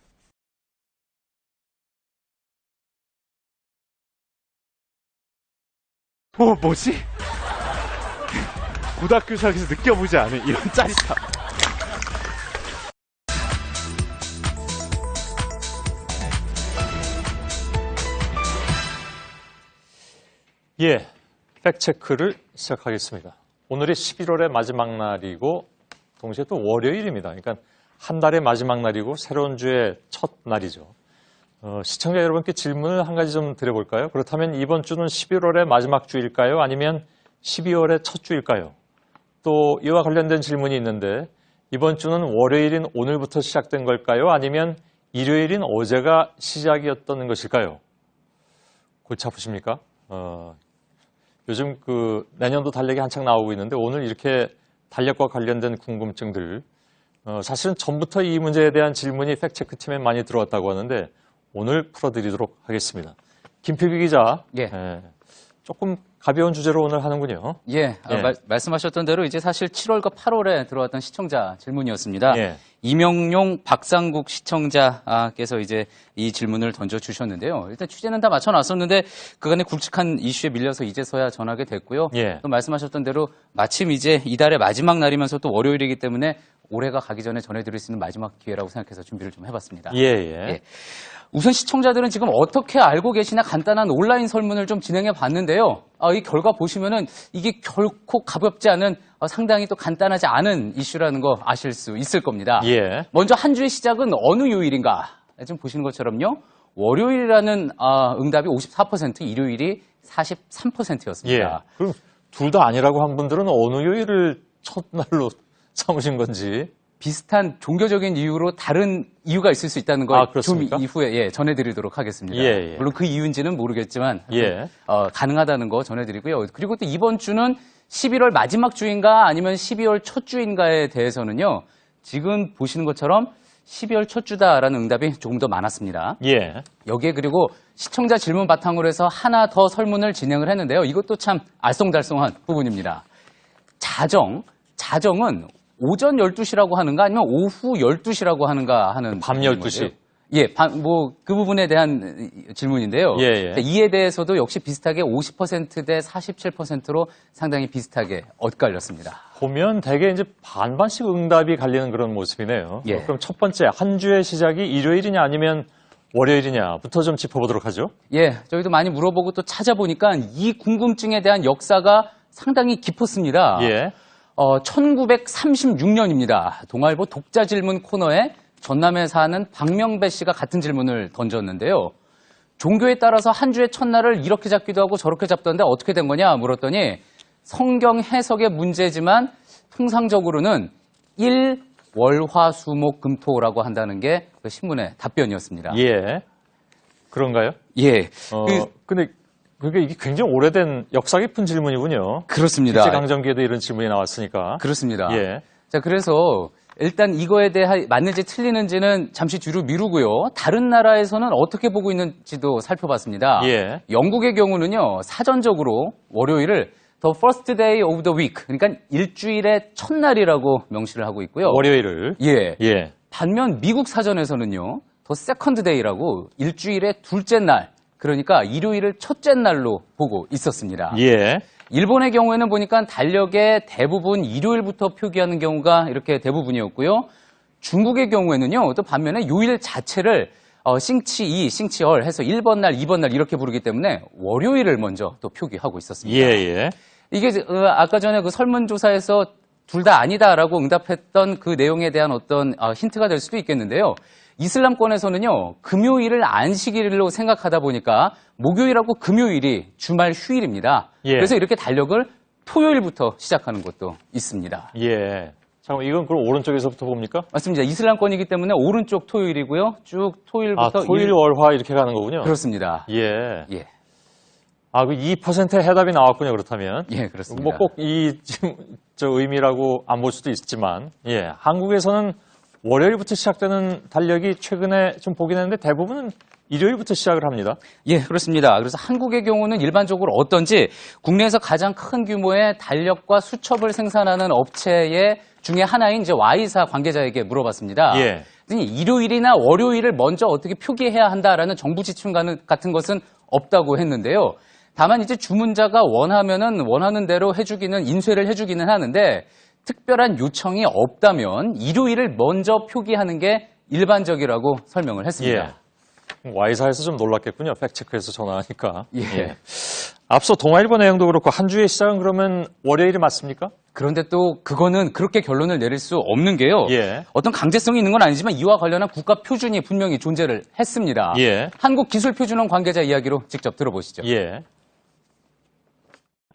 뭐지? 고등학교 수학에서 느껴보지 않은 이런 짜릿함. 예, 팩트체크를 시작하겠습니다. 오늘이 11월의 마지막 날이고 동시에 또 월요일입니다. 그러니까 한 달의 마지막 날이고 새로운 주의 첫 날이죠. 시청자 여러분께 질문을 한 가지 좀 드려볼까요? 그렇다면 이번 주는 11월의 마지막 주일까요? 아니면 12월의 첫 주일까요? 또 이와 관련된 질문이 있는데 이번 주는 월요일인 오늘부터 시작된 걸까요? 아니면 일요일인 어제가 시작이었던 것일까요? 골치 아프십니까? 요즘 내년도 달력이 한창 나오고 있는데 오늘 이렇게 달력과 관련된 궁금증들 사실은 전부터 이 문제에 대한 질문이 팩트체크 팀에 많이 들어왔다고 하는데 오늘 풀어드리도록 하겠습니다. 김필기 기자, 조금 가벼운 주제로 오늘 하는군요. 예, 말씀하셨던 대로 이제 사실 7월과 8월에 들어왔던 시청자 질문이었습니다. 예. 이명용 박상국 시청자께서 이제 이 질문을 던져주셨는데요. 일단 취재는 다 마쳐놨었는데 그간의 굵직한 이슈에 밀려서 이제서야 전하게 됐고요. 예. 또 말씀하셨던 대로 마침 이제 이달의 마지막 날이면서 또 월요일이기 때문에 올해가 가기 전에 전해드릴 수 있는 마지막 기회라고 생각해서 준비를 좀 해봤습니다. 예. 우선 시청자들은 지금 어떻게 알고 계시나 간단한 온라인 설문을 좀 진행해 봤는데요. 이 결과 보시면은 이게 결코 가볍지 않은 상당히 또 간단하지 않은 이슈라는 거 아실 수 있을 겁니다. 예. 먼저 한 주의 시작은 어느 요일인가? 지금 보시는 것처럼요. 월요일이라는 응답이 54%, 일요일이 43%였습니다. 예. 그럼 둘 다 아니라고 한 분들은 어느 요일을 첫날로 삼으신 건지. 비슷한 종교적인 이유로 다른 이유가 있을 수 있다는 걸 좀 그렇습니까? 이후에 전해드리도록 하겠습니다. 예. 물론 그 이유인지는 모르겠지만 예. 가능하다는 거 전해드리고요. 그리고 또 이번 주는 11월 마지막 주인가 아니면 12월 첫 주인가에 대해서는요. 지금 보시는 것처럼 12월 첫 주다라는 응답이 조금 더 많았습니다. 예. 여기에 그리고 시청자 질문 바탕으로 해서 하나 더 설문을 진행을 했는데요. 이것도 참 알쏭달쏭한 부분입니다. 자정은 오전 12시라고 하는가 아니면 오후 12시라고 하는가 하는 밤 12시. 예, 그 부분에 대한 질문인데요. 예. 이에 대해서도 역시 비슷하게 50%대 47%로 상당히 비슷하게 엇갈렸습니다. 보면 대개 이제 반반씩 응답이 갈리는 그런 모습이네요. 예. 그럼 첫 번째, 한 주의 시작이 일요일이냐 아니면 월요일이냐부터 좀 짚어보도록 하죠. 예, 저희도 많이 물어보고 또 찾아보니까 이 궁금증에 대한 역사가 상당히 깊었습니다. 예. 1936년입니다. 동아일보 독자 질문 코너에 전남에 사는 박명배 씨가 같은 질문을 던졌는데요. 종교에 따라서 한 주의 첫날을 이렇게 잡기도 하고 저렇게 잡던데 어떻게 된 거냐 물었더니 성경 해석의 문제지만 통상적으로는 월화수목금토라고 한다는 게 그 신문의 답변이었습니다. 예. 그런가요? 예. 근데 그게 이게 굉장히 오래된 역사 깊은 질문이군요. 그렇습니다. 일제강점기에도 이런 질문이 나왔으니까. 그렇습니다. 예. 자, 그래서 일단 이거에 대해 맞는지 틀리는지는 잠시 뒤로 미루고요. 다른 나라에서는 어떻게 보고 있는지도 살펴봤습니다. 예. 영국의 경우는요, 사전적으로 월요일을 The first day of the week, 그러니까 일주일의 첫날이라고 명시를 하고 있고요. 월요일을. 예. 예. 반면 미국 사전에서는요, The second day라고 일주일의 둘째 날, 그러니까 일요일을 첫째 날로 보고 있었습니다. 예. 일본의 경우에는 보니까 달력의 대부분 일요일부터 표기하는 경우가 이렇게 대부분이었고요. 중국의 경우에는요, 또 반면에 요일 자체를 싱치이, 싱치얼 해서 1번 날, 2번 날 이렇게 부르기 때문에 월요일을 먼저 또 표기하고 있었습니다. 예. 이게 아까 전에 그 설문조사에서 둘 다 아니다라고 응답했던 그 내용에 대한 어떤 힌트가 될 수도 있겠는데요. 이슬람권에서는요, 금요일을 안식일로 생각하다 보니까 목요일하고 금요일이 주말 휴일입니다. 예. 그래서 이렇게 달력을 토요일부터 시작하는 것도 있습니다. 예. 잠깐만, 이건 그럼 오른쪽에서부터 봅니까? 맞습니다. 이슬람권이기 때문에 오른쪽 토요일이고요. 쭉 토요일부터. 토일, 월화 이렇게 가는 거군요. 그렇습니다. 예. 예. 그 2%의 해답이 나왔군요, 그렇다면. 예, 그렇습니다. 뭐 꼭 저 의미라고 안 볼 수도 있지만, 예. 한국에서는 월요일부터 시작되는 달력이 최근에 좀 보긴 했는데 대부분은 일요일부터 시작을 합니다. 예, 그렇습니다. 그래서 한국의 경우는 일반적으로 어떤지 국내에서 가장 큰 규모의 달력과 수첩을 생산하는 업체 중에 하나인 이제 Y사 관계자에게 물어봤습니다. 예. 일요일이나 월요일을 먼저 어떻게 표기해야 한다라는 정부 지침 같은 것은 없다고 했는데요. 다만 이제 주문자가 원하면은 원하는 대로 인쇄를 해주기는 하는데 특별한 요청이 없다면 일요일을 먼저 표기하는 게 일반적이라고 설명을 했습니다. 예. Y사에서 좀 놀랐겠군요. 팩트체크해서 전화하니까. 예. 앞서 동아일보 내용도 그렇고 한 주의 시작은 그러면 월요일이 맞습니까? 그런데 또 그거는 그렇게 결론을 내릴 수 없는 게요. 예. 어떤 강제성이 있는 건 아니지만 이와 관련한 국가 표준이 분명히 존재를 했습니다. 예. 한국기술표준원 관계자 이야기로 직접 들어보시죠. 예.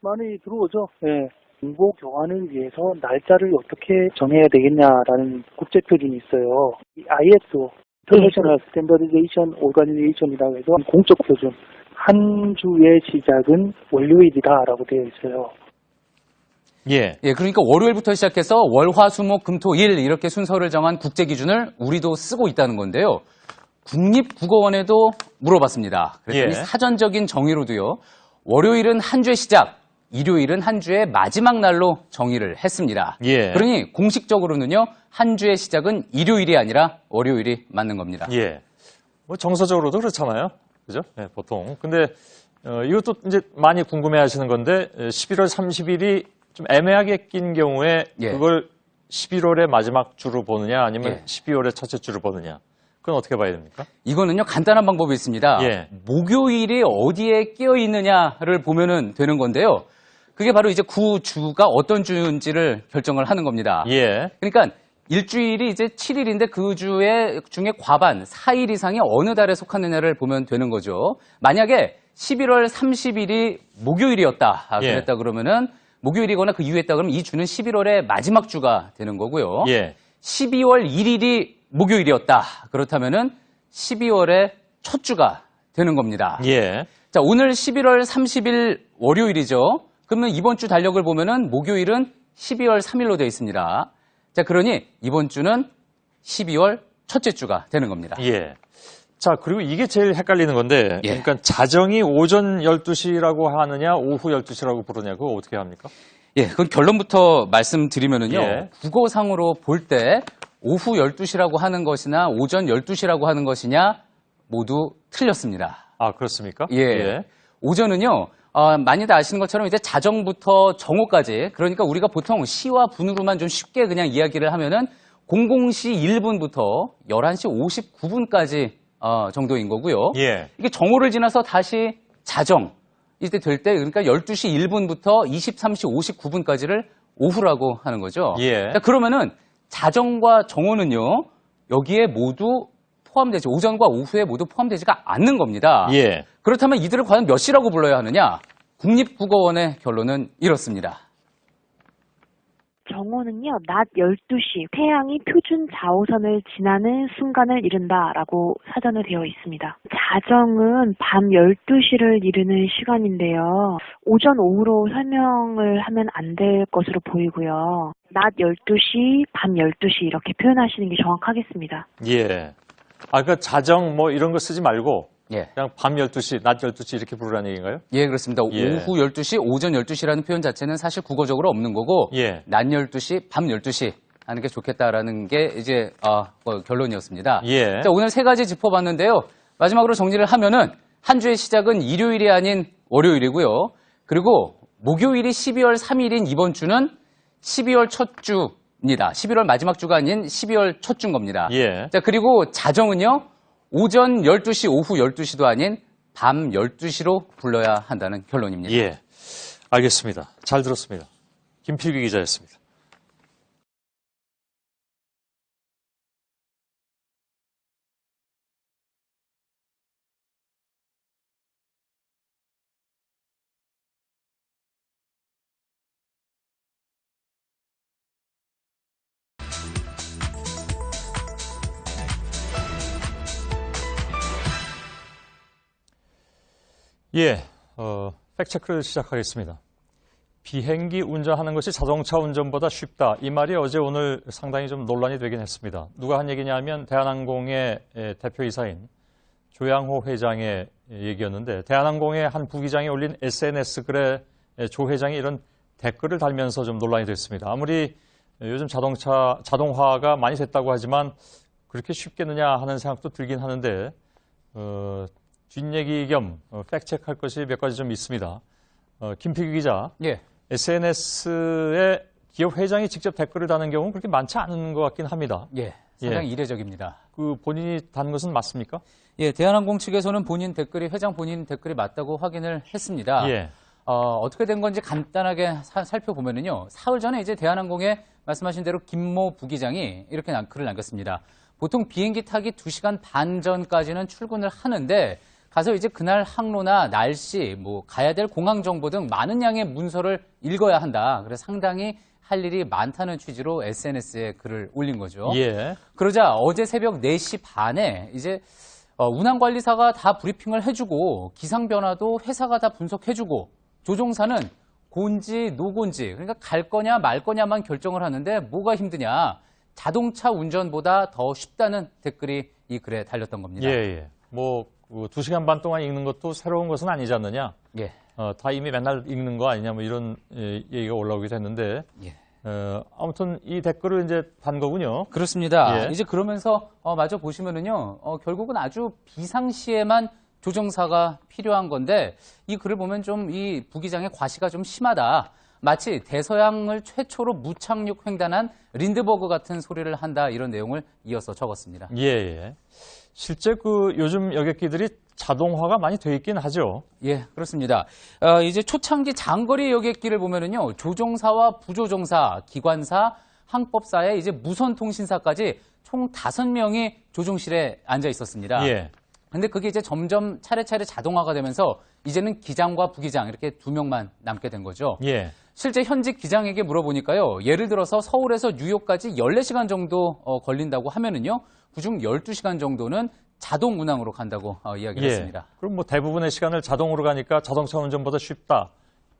많이 들어오죠. 예. 정보 교환을 위해서 날짜를 어떻게 정해야 되겠냐라는 국제 표준이 있어요. ISO, International Standardization Organization이라고 해서 공적 표준. 한 주의 시작은 월요일이다라고 되어 있어요. 예. 예, 그러니까 월요일부터 시작해서 월, 화, 수, 목, 금, 토, 일 이렇게 순서를 정한 국제 기준을 우리도 쓰고 있다는 건데요. 국립국어원에도 물어봤습니다. 그랬더니 예. 사전적인 정의로도요. 월요일은 한 주의 시작, 일요일은 한 주의 마지막 날로 정의를 했습니다. 예. 그러니 공식적으로는요. 한 주의 시작은 일요일이 아니라 월요일이 맞는 겁니다. 예. 뭐 정서적으로도 그렇잖아요. 그죠? 네, 보통. 근데 이것도 이제 많이 궁금해 하시는 건데 11월 30일이 좀 애매하게 낀 경우에 예. 그걸 11월의 마지막 주로 보느냐 아니면 예. 12월의 첫째 주로 보느냐. 그건 어떻게 봐야 됩니까? 이거는요, 간단한 방법이 있습니다. 예. 목요일이 어디에 끼어 있느냐를 보면은 되는 건데요. 그게 바로 이제 그 주가 어떤 주인지를 결정을 하는 겁니다. 예. 그러니까 일주일이 이제 7일인데 그 중에 과반 4일 이상이 어느 달에 속하느냐를 보면 되는 거죠. 만약에 11월 30일이 목요일이었다. 예. 그랬다 그러면은 목요일이거나 그 이후에 했다 그러면 이 주는 11월의 마지막 주가 되는 거고요. 예. 12월 1일이 목요일이었다. 그렇다면은 12월의 첫 주가 되는 겁니다. 예. 자, 오늘 11월 30일 월요일이죠. 그러면 이번 주 달력을 보면은 목요일은 12월 3일로 되어 있습니다. 자, 그러니 이번 주는 12월 첫째 주가 되는 겁니다. 예. 자, 그리고 이게 제일 헷갈리는 건데, 예. 그러니까 자정이 오전 12시라고 하느냐, 오후 12시라고 부르냐, 그거 어떻게 합니까? 예, 그건 결론부터 말씀드리면은요. 예. 국어상으로 볼 때 오후 12시라고 하는 것이나 오전 12시라고 하는 것이냐 모두 틀렸습니다. 아, 그렇습니까? 예. 오전은요, 많이들 아시는 것처럼 이제 자정부터 정오까지, 그러니까 우리가 보통 시와 분으로만 좀 쉽게 그냥 이야기를 하면은 00시 1분부터 11시 59분까지 정도인 거고요. 예. 이게 정오를 지나서 다시 자정, 이때 될 때, 그러니까 12시 1분부터 23시 59분까지를 오후라고 하는 거죠. 예. 그러면은 자정과 정오는요, 여기에 모두 포함되지, 오전과 오후에 모두 포함되지가 않는 겁니다. 예. 그렇다면 이들을 과연 몇 시라고 불러야 하느냐? 국립국어원의 결론은 이렇습니다. 정오는요, 낮 12시, 태양이 표준 자오선을 지나는 순간을 이른다라고 사전에 되어 있습니다. 자정은 밤 12시를 이르는 시간인데요. 오전, 오후로 설명을 하면 안 될 것으로 보이고요. 낮 12시, 밤 12시 이렇게 표현하시는 게 정확하겠습니다. 예. 그러니까 자정 뭐 이런 거 쓰지 말고 예. 그냥 밤 12시, 낮 12시 이렇게 부르라는 얘기인가요? 예, 그렇습니다. 예. 오후 12시, 오전 12시라는 표현 자체는 사실 국어적으로 없는 거고 예. 낮 12시, 밤 12시 하는 게 좋겠다라는 게 이제 결론이었습니다. 예. 자, 오늘 세 가지 짚어봤는데요. 마지막으로 정리를 하면은 한 주의 시작은 일요일이 아닌 월요일이고요. 그리고 목요일이 12월 3일인 이번 주는 12월 첫 주입니다. 11월 마지막 주가 아닌 12월 첫 주인 겁니다. 예. 자, 그리고 자정은요. 오전 12시, 오후 12시도 아닌 밤 12시로 불러야 한다는 결론입니다. 예. 알겠습니다. 잘 들었습니다. 김필기 기자였습니다. 예, 팩트체크를 시작하겠습니다. 비행기 운전하는 것이 자동차 운전보다 쉽다. 이 말이 어제 오늘 상당히 좀 논란이 되긴 했습니다. 누가 한 얘기냐면 대한항공의 대표이사인 조양호 회장의 얘기였는데 대한항공의 한 부기장이 올린 SNS 글에 조 회장이 이런 댓글을 달면서 좀 논란이 됐습니다. 아무리 요즘 자동화가 많이 됐다고 하지만 그렇게 쉽겠느냐 하는 생각도 들긴 하는데 뒷얘기 겸 팩트체크할 것이 몇 가지 좀 있습니다. 김필기 기자, 예. SNS에 기업 회장이 직접 댓글을 다는 경우는 그렇게 많지 않은 것 같긴 합니다. 예, 상당히 이례적입니다. 그 본인이 단 것은 맞습니까? 예, 대한항공 측에서는 회장 본인 댓글이 맞다고 확인을 했습니다. 예. 어떻게 된 건지 간단하게 살펴보면은요, 사흘 전에 이제 대한항공의 말씀하신 대로 김모 부기장이 이렇게 글을 남겼습니다. 보통 비행기 타기 2시간 반 전까지는 출근을 하는데 가서 이제 그날 항로나 날씨, 가야 될 공항 정보 등 많은 양의 문서를 읽어야 한다. 그래서 상당히 할 일이 많다는 취지로 SNS에 글을 올린 거죠. 예. 그러자 어제 새벽 4시 반에 이제 운항관리사가 다 브리핑을 해주고 기상 변화도 회사가 다 분석해주고 조종사는 곤지, 노곤지, 그러니까 갈 거냐 말 거냐만 결정을 하는데 뭐가 힘드냐. 자동차 운전보다 더 쉽다는 댓글이 이 글에 달렸던 겁니다. 예. 2시간 반 동안 읽는 것도 새로운 것은 아니지 않느냐. 예. 다 이미 맨날 읽는 거 아니냐, 이런 얘기가 올라오기도 했는데. 예. 아무튼 이 댓글을 이제 단 거군요. 그렇습니다. 예. 이제 그러면서 마저 보시면은요, 결국은 아주 비상시에만 조종사가 필요한 건데 이 글을 보면 좀 이 부기장의 과시가 좀 심하다. 마치 대서양을 최초로 무착륙 횡단한 린드버그 같은 소리를 한다 이런 내용을 이어서 적었습니다. 예. 실제 요즘 여객기들이 자동화가 많이 돼 있긴 하죠. 예, 그렇습니다. 이제 초창기 장거리 여객기를 보면은요, 조종사와 부조종사, 기관사, 항법사에 이제 무선통신사까지 총 5명이 조종실에 앉아 있었습니다. 예. 근데 그게 이제 점점 차례차례 자동화가 되면서 이제는 기장과 부기장 이렇게 2명만 남게 된 거죠. 예. 실제 현직 기장에게 물어보니까요. 예를 들어서 서울에서 뉴욕까지 14시간 정도 걸린다고 하면은요. 그중 12시간 정도는 자동 운항으로 간다고 이야기를 했습니다. 그럼 대부분의 시간을 자동으로 가니까 자동차 운전보다 쉽다.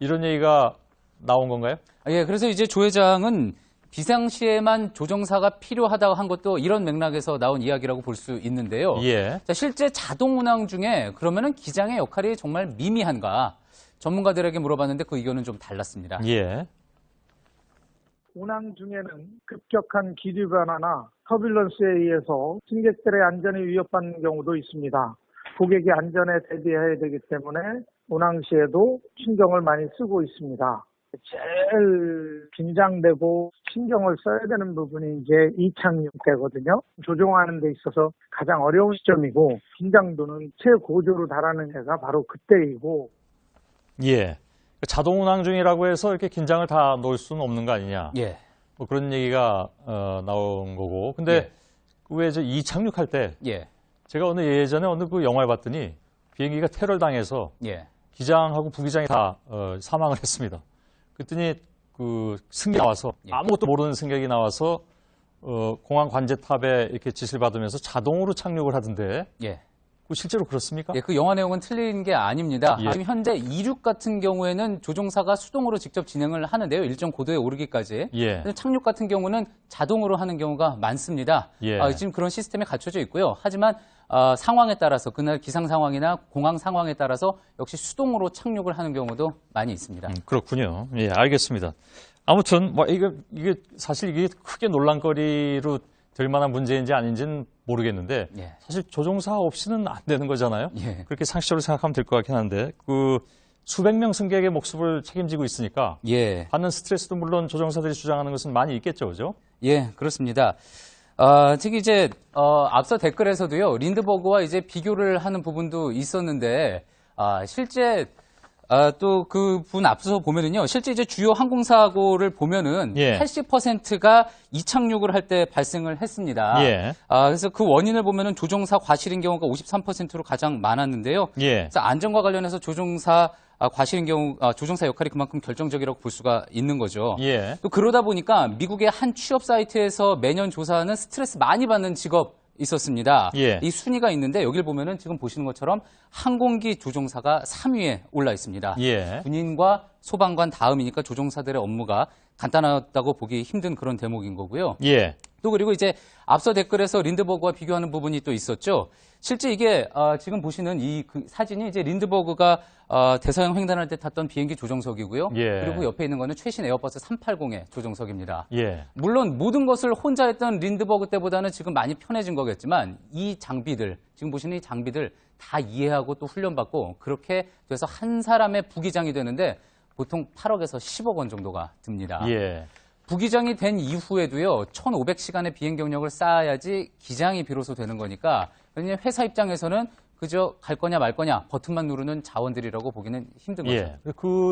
이런 얘기가 나온 건가요? 예, 그래서 이제 조 회장은 비상시에만 조종사가 필요하다고 한 것도 이런 맥락에서 나온 이야기라고 볼 수 있는데요. 예. 자, 실제 자동 운항 중에 그러면은 기장의 역할이 정말 미미한가? 전문가들에게 물어봤는데 그 의견은 좀 달랐습니다. 예. 운항 중에는 급격한 기류 변화나 터뷸런스에 의해서 승객들의 안전이 위협받는 경우도 있습니다. 고객의 안전에 대비해야 되기 때문에 운항 시에도 신경을 많이 쓰고 있습니다. 제일 긴장되고 신경을 써야 되는 부분이 이제 이착륙 때거든요. 조종하는 데 있어서 가장 어려운 시점이고 긴장도는 최고조로 달하는 해가 바로 그때이고. 예. 자동 운항 중이라고 해서 이렇게 긴장을 다 놓을 수는 없는 거 아니냐. 예. 뭐 그런 얘기가 나온 거고. 근데 예. 왜 이제 이착륙할 때 예. 제가 예전에 어느 그 영화를 봤더니 비행기가 테러를 당해서 예. 기장하고 부기장이 다 사망을 했습니다. 그랬더니 그 승객이 나와서 아무것도 모르는 승객이 나와서 공항 관제탑에 이렇게 지시를 받으면서 자동으로 착륙을 하던데. 예. 실제로 그렇습니까? 예, 그 영화 내용은 틀린 게 아닙니다. 예. 지금 현재 이륙 같은 경우에는 조종사가 수동으로 직접 진행을 하는데요. 일정 고도에 오르기까지. 예. 착륙 같은 경우는 자동으로 하는 경우가 많습니다. 예. 지금 그런 시스템이 갖춰져 있고요. 하지만 상황에 따라서 그날 기상 상황이나 공항 상황에 따라서 역시 수동으로 착륙을 하는 경우도 많이 있습니다. 그렇군요. 예, 알겠습니다. 아무튼 뭐 이게 사실 이게 크게 논란거리로 될 만한 문제인지 아닌지는 모르겠는데 예. 사실 조종사 없이는 안 되는 거잖아요. 예. 그렇게 상식적으로 생각하면 될 것 같긴 한데 그 수백 명 승객의 목숨을 책임지고 있으니까 예. 받는 스트레스도 물론 조종사들이 주장하는 것은 많이 있겠죠, 그죠? 예, 그렇습니다. 특히 이제 앞서 댓글에서도요 린드버그와 이제 비교를 하는 부분도 있었는데 실제 또 그 분 앞서 보면은요 실제 이제 주요 항공사고를 보면은 예. 80%가 이착륙을 할 때 발생을 했습니다. 예. 그래서 그 원인을 보면은 조종사 과실인 경우가 53%로 가장 많았는데요. 예. 그래서 안전과 관련해서 조종사 과실인 경우 조종사 역할이 그만큼 결정적이라고 볼 수가 있는 거죠. 예. 또 그러다 보니까 미국의 한 취업 사이트에서 매년 조사하는 스트레스 많이 받는 직업 있었습니다. 예. 이 순위가 있는데 여기를 보면은 지금 보시는 것처럼 항공기 조종사가 3위에 올라 있습니다. 예. 군인과 소방관 다음이니까 조종사들의 업무가 간단하다고 보기 힘든 그런 대목인 거고요. 예. 또 그리고 이제 앞서 댓글에서 린드버그와 비교하는 부분이 또 있었죠. 실제 이게 지금 보시는 이 사진이 이제 린드버그가 대서양 횡단할 때 탔던 비행기 조종석이고요. 예. 그리고 옆에 있는 거는 최신 에어버스 380의 조종석입니다. 예. 물론 모든 것을 혼자 했던 린드버그 때보다는 지금 많이 편해진 거겠지만 이 장비들, 지금 보시는 이 장비들 다 이해하고 또 훈련받고 그렇게 돼서 한 사람의 부기장이 되는데 보통 8억에서 10억 원 정도가 듭니다. 예. 부기장이 된 이후에도요, 1,500시간의 비행 경력을 쌓아야지 기장이 비로소 되는 거니까, 왜냐면 회사 입장에서는 그저 갈 거냐 말 거냐 버튼만 누르는 자원들이라고 보기는 힘든 거죠. 예.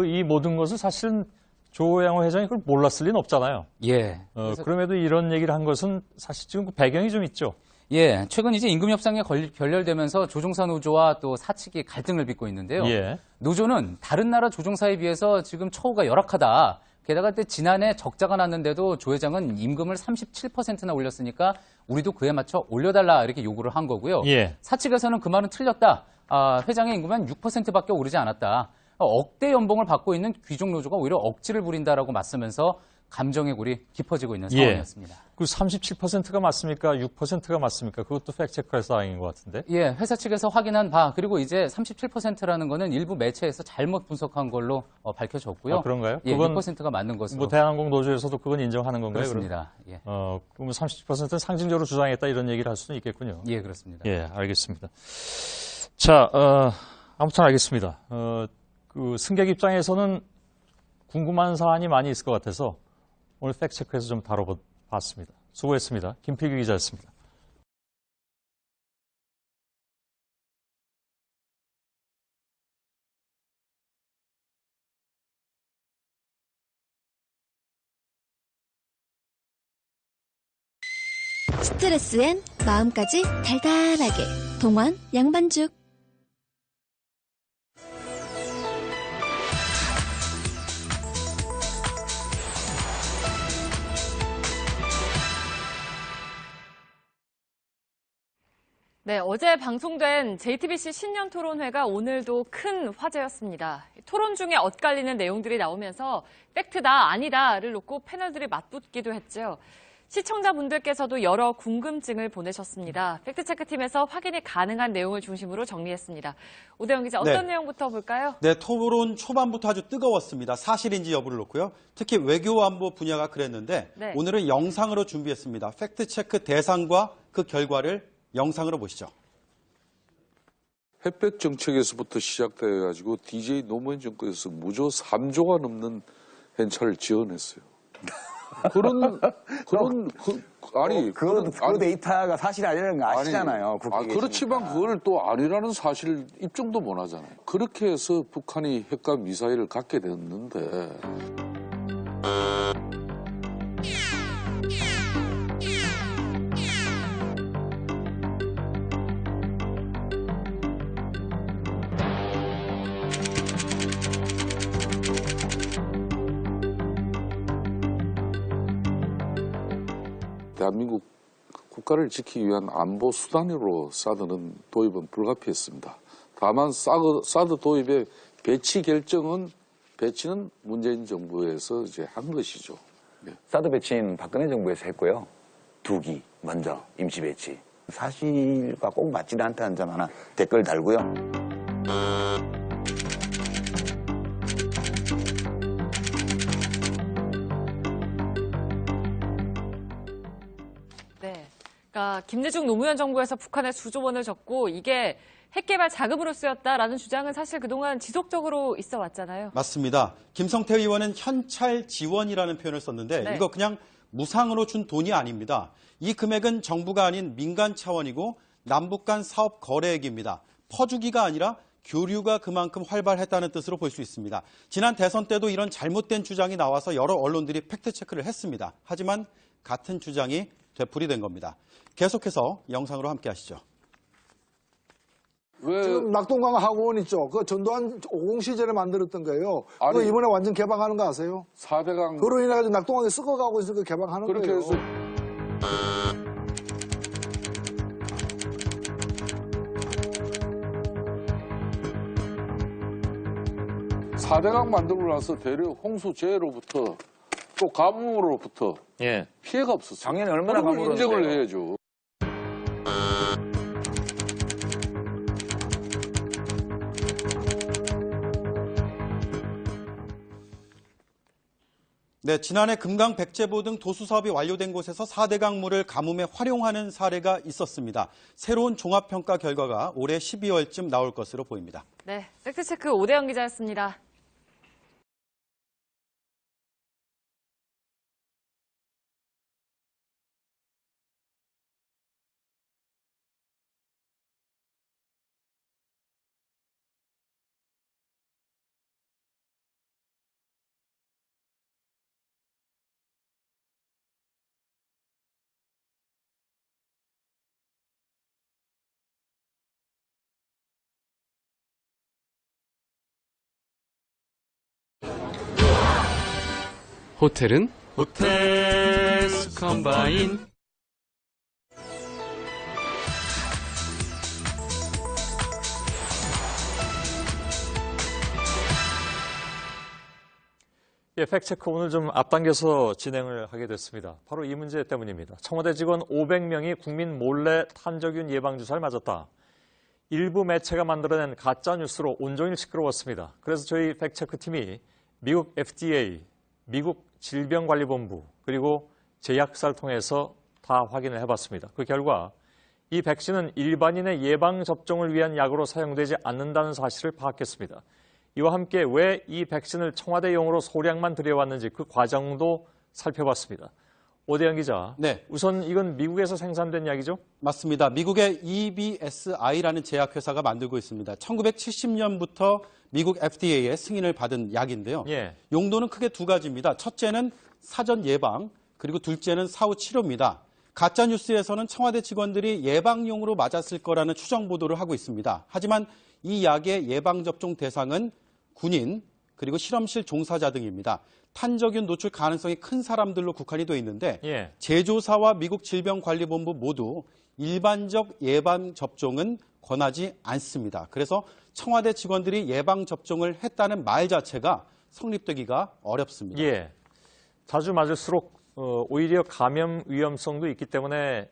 이 모든 것을 사실은 조양호 회장이 그걸 몰랐을 리는 없잖아요. 예. 그럼에도 이런 얘기를 한 것은 사실 지금 그 배경이 좀 있죠. 예. 최근 이제 임금 협상에 결렬되면서 조종사 노조와 또 사측이 갈등을 빚고 있는데요. 예. 노조는 다른 나라 조종사에 비해서 지금 처우가 열악하다. 게다가 지난해 적자가 났는데도 조 회장은 임금을 37%나 올렸으니까 우리도 그에 맞춰 올려달라 이렇게 요구를 한 거고요. 예. 사측에서는 그 말은 틀렸다. 회장의 임금은 6%밖에 오르지 않았다. 억대 연봉을 받고 있는 귀족 노조가 오히려 억지를 부린다라고 맞서면서 감정의 골이 깊어지고 있는 상황이었습니다. 그 37%가 맞습니까? 6%가 맞습니까? 그것도 팩트체크할 사항인 것 같은데. 예, 회사 측에서 확인한 바 그리고 이제 37%라는 거는 일부 매체에서 잘못 분석한 걸로 밝혀졌고요. 그런가요? 예, 그건 6%가 맞는 것으로. 대한항공 노조에서도 그건 인정하는 건가요? 그렇습니다. 예. 그럼 30%는 상징적으로 주장했다 이런 얘기를 할 수는 있겠군요. 예, 그렇습니다. 예, 알겠습니다. 자, 아무튼 알겠습니다. 그 승객 입장에서는 궁금한 사안이 많이 있을 것 같아서 오늘 팩트체크에서 좀 다뤄봤습니다. 수고했습니다. 김필규 기자였습니다. 스트레스엔 마음까지 달달하게 동안 양반죽. 네, 어제 방송된 JTBC 신년 토론회가 오늘도 큰 화제였습니다. 토론 중에 엇갈리는 내용들이 나오면서 팩트다, 아니다를 놓고 패널들이 맞붙기도 했죠. 시청자분들께서도 여러 궁금증을 보내셨습니다. 팩트체크팀에서 확인이 가능한 내용을 중심으로 정리했습니다. 오대영 기자, 어떤 내용부터 볼까요? 네, 토론 초반부터 아주 뜨거웠습니다. 사실인지 여부를 놓고요. 특히 외교안보 분야가 그랬는데 오늘은 영상으로 준비했습니다. 팩트체크 대상과 그 결과를 영상으로 보시죠. 햇볕 정책에서부터 시작되어가지고 DJ 노무현 정권에서 무조 3조가 넘는 hen차를 지원했어요. 그 데이터가 사실이 아니라는 거 아시잖아요. 그렇지만 그걸 또 아니라는 사실 입증도 못 하잖아요. 그렇게 해서 북한이 핵과 미사일을 갖게 됐는데. 대한민국 국가를 지키기 위한 안보 수단으로 사드는 도입은 불가피했습니다. 다만 사드 도입의 배치는 문재인 정부에서 이제 한 것이죠. 네. 사드 배치는 박근혜 정부에서 했고요. 2기 먼저 임시 배치. 사실과 꼭 맞지는 않다는 점 하나 댓글 달고요. 그러니까 김대중 노무현 정부에서 북한에 수조 원을 줬고 이게 핵개발 자금으로 쓰였다라는 주장은 사실 그동안 지속적으로 있어 왔잖아요. 맞습니다. 김성태 의원은 현찰 지원이라는 표현을 썼는데 이거 그냥 무상으로 준 돈이 아닙니다. 이 금액은 정부가 아닌 민간 차원이고 남북 간 사업 거래액입니다. 퍼주기가 아니라 교류가 그만큼 활발했다는 뜻으로 볼 수 있습니다. 지난 대선 때도 이런 잘못된 주장이 나와서 여러 언론들이 팩트체크를 했습니다. 하지만 같은 주장이 되풀이된 겁니다. 계속해서 영상으로 함께 하시죠. 지금 낙동강 하고원 있죠. 그 전두환 50 시절에 만들었던 거예요. 그거 이번에 완전 개방하는 거 아세요? 400강. 그로 인해가지고 낙동강이 썩어가고 있으니까 개방하는 그렇게 거예요. 해서 400강 만들고 나서 대려 홍수재해로부터 또 가뭄으로부터 피해가 없었어요. 작년에 얼마나 가뭄을 인정을 해야죠. 네, 지난해 금강 백제보 등 도수 사업이 완료된 곳에서 4대강 물을 가뭄에 활용하는 사례가 있었습니다. 새로운 종합평가 결과가 올해 12월쯤 나올 것으로 보입니다. 네, 팩트체크 오대영 기자였습니다. 호텔은 호텔스 컴바인. 팩트체크 오늘 좀 앞당겨서 진행을 하게 됐습니다. 바로 이 문제 때문입니다. 청와대 직원 500명이 국민 몰래 탄저균 예방주사를 맞았다. 일부 매체가 만들어낸 가짜뉴스로 온종일 시끄러웠습니다. 그래서 저희 팩트체크팀이 미국 FDA, 미국 질병관리본부, 그리고 제약사를 통해서 다 확인을 해봤습니다. 그 결과 이 백신은 일반인의 예방접종을 위한 약으로 사용되지 않는다는 사실을 파악했습니다. 이와 함께 왜 이 백신을 청와대용으로 소량만 들여왔는지 그 과정도 살펴봤습니다. 오대영 기자, 우선 이건 미국에서 생산된 약이죠? 맞습니다. 미국의 EBSI라는 제약회사가 만들고 있습니다. 1970년부터 미국 FDA의 승인을 받은 약인데요. 용도는 크게 두 가지입니다. 첫째는 사전 예방, 그리고 둘째는 사후 치료입니다. 가짜뉴스에서는 청와대 직원들이 예방용으로 맞았을 거라는 추정 보도를 하고 있습니다. 하지만 이 약의 예방접종 대상은 군인, 그리고 실험실 종사자 등입니다. 탄저균 노출 가능성이 큰 사람들로 국한이 되어 있는데 제조사와 미국 질병관리본부 모두 일반적 예방접종은 권하지 않습니다. 그래서 청와대 직원들이 예방접종을 했다는 말 자체가 성립되기가 어렵습니다. 자주 맞을수록 오히려 감염 위험성도 있기 때문에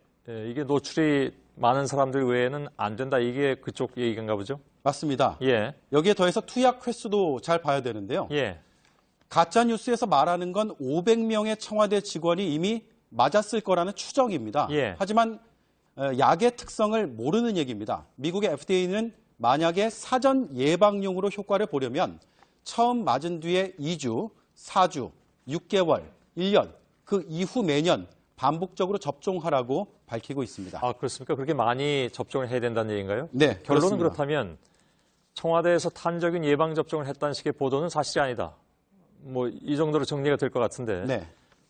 이게 노출이 많은 사람들 외에는 안 된다. 이게 그쪽 얘기인가 보죠? 맞습니다. 예. 여기에 더해서 투약 횟수도 잘 봐야 되는데요. 예. 가짜 뉴스에서 말하는 건 500명의 청와대 직원이 이미 맞았을 거라는 추정입니다. 예. 하지만 약의 특성을 모르는 얘기입니다. 미국의 FDA는 만약에 사전 예방용으로 효과를 보려면 처음 맞은 뒤에 2주, 4주, 6개월, 1년, 그 이후 매년 반복적으로 접종하라고 밝히고 있습니다. 아, 그렇습니까? 그렇게 많이 접종을 해야 된다는 얘기인가요? 네, 결론은 그렇습니다. 그렇다면 청와대에서 탄저균 예방 접종을 했다는 식의 보도는 사실이 아니다. 뭐 이 정도로 정리가 될 것 같은데. 네.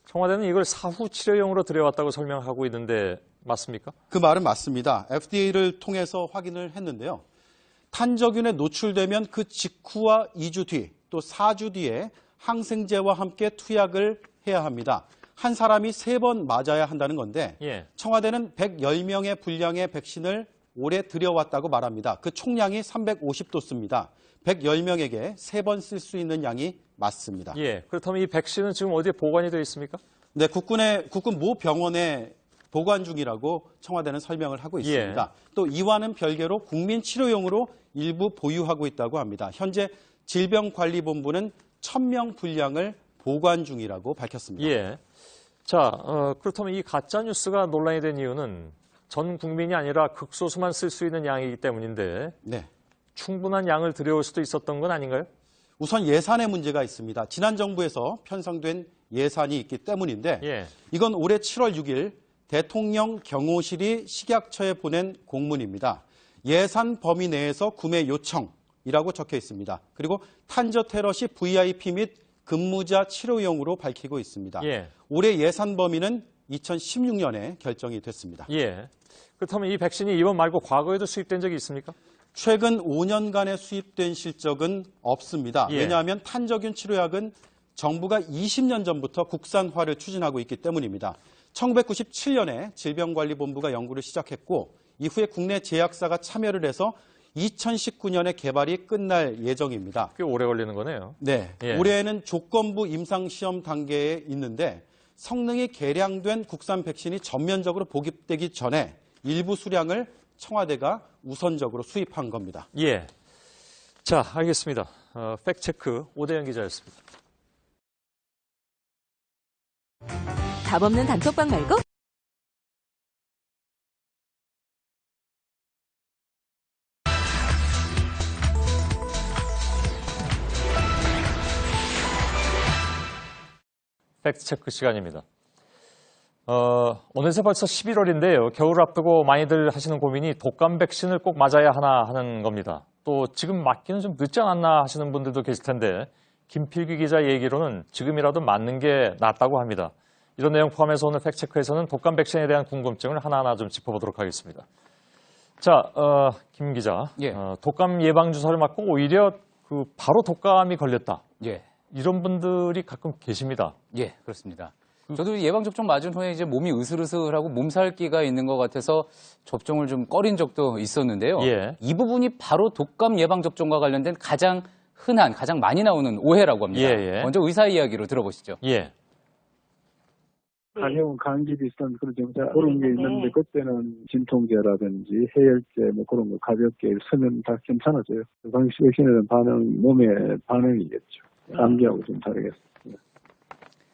청와대는 이걸 사후 치료용으로 들여왔다고 설명하고 있는데 맞습니까? 그 말은 맞습니다. FDA를 통해서 확인을 했는데요. 탄저균에 노출되면 그 직후와 2주 뒤, 또 4주 뒤에 항생제와 함께 투약을 해야 합니다. 한 사람이 3번 맞아야 한다는 건데 예. 청와대는 110명의 분량의 백신을 올해 들여왔다고 말합니다. 그 총량이 350도스입니다. 110명에게 3번 쓸 수 있는 양이 맞습니다. 예. 그렇다면 이 백신은 지금 어디에 보관이 되어 있습니까? 네, 국군 모 병원에 보관 중이라고 청와대는 설명을 하고 있습니다. 예. 또 이와는 별개로 국민 치료용으로 일부 보유하고 있다고 합니다. 현재 질병관리본부는 1000명 분량을 보관 중이라고 밝혔습니다. 예. 자, 그렇다면 이 가짜 뉴스가 논란이 된 이유는 전 국민이 아니라 극소수만 쓸 수 있는 양이기 때문인데 네. 충분한 양을 들여올 수도 있었던 건 아닌가요? 우선 예산의 문제가 있습니다. 지난 정부에서 편성된 예산이 있기 때문인데 예. 이건 올해 7월 6일 대통령 경호실이 식약처에 보낸 공문입니다. 예산 범위 내에서 구매 요청이라고 적혀 있습니다. 그리고 탄저 테러 시 VIP 및 근무자 치료용으로 밝히고 있습니다. 예. 올해 예산 범위는 2016년에 결정이 됐습니다. 예. 그렇다면 이 백신이 이번 말고 과거에도 수입된 적이 있습니까? 최근 5년간에 수입된 실적은 없습니다. 예. 왜냐하면 탄저균 치료약은 정부가 20년 전부터 국산화를 추진하고 있기 때문입니다. 1997년에 질병관리본부가 연구를 시작했고 이후에 국내 제약사가 참여를 해서 2019년에 개발이 끝날 예정입니다. 꽤 오래 걸리는 거네요. 네, 예. 올해는 조건부 임상시험 단계에 있는데 성능이 개량된 국산 백신이 전면적으로 보급되기 전에 일부 수량을 청와대가 우선적으로 수입한 겁니다. 예. 자, 알겠습니다. 팩트체크 오대영 기자였습니다. 답 없는 단톡방 말고 팩트체크 시간입니다. 어느새 벌써 11월인데요. 겨울 앞두고 많이들 하시는 고민이 독감 백신을 꼭 맞아야 하나 하는 겁니다. 또 지금 맞기는 좀 늦지 않았나 하시는 분들도 계실 텐데 김필기 기자 얘기로는 지금이라도 맞는 게 낫다고 합니다. 이런 내용 포함해서 오늘 팩트체크에서는 독감 백신에 대한 궁금증을 하나하나 좀 짚어보도록 하겠습니다. 자, 김 기자. 예. 독감 예방 주사를 맞고 오히려 바로 독감이 걸렸다. 예. 이런 분들이 가끔 계십니다. 예, 그렇습니다. 저도 예방접종 맞은 후에 이제 몸이 으슬으슬하고 몸살기가 있는 것 같아서 접종을 좀 꺼린 적도 있었는데요. 예. 이 부분이 바로 독감 예방접종과 관련된 가장 흔한, 가장 많이 나오는 오해라고 합니다. 예, 예. 먼저 의사 이야기로 들어보시죠. 예. 간염, 감기 비슷한 그런 증상 그런 게 있는데 그때는 진통제라든지 해열제 뭐 그런 거 가볍게 쓰면 다 괜찮아져요. 방식 백신에는 몸의 반응이겠죠. 감기하고 좀 다르겠습니다.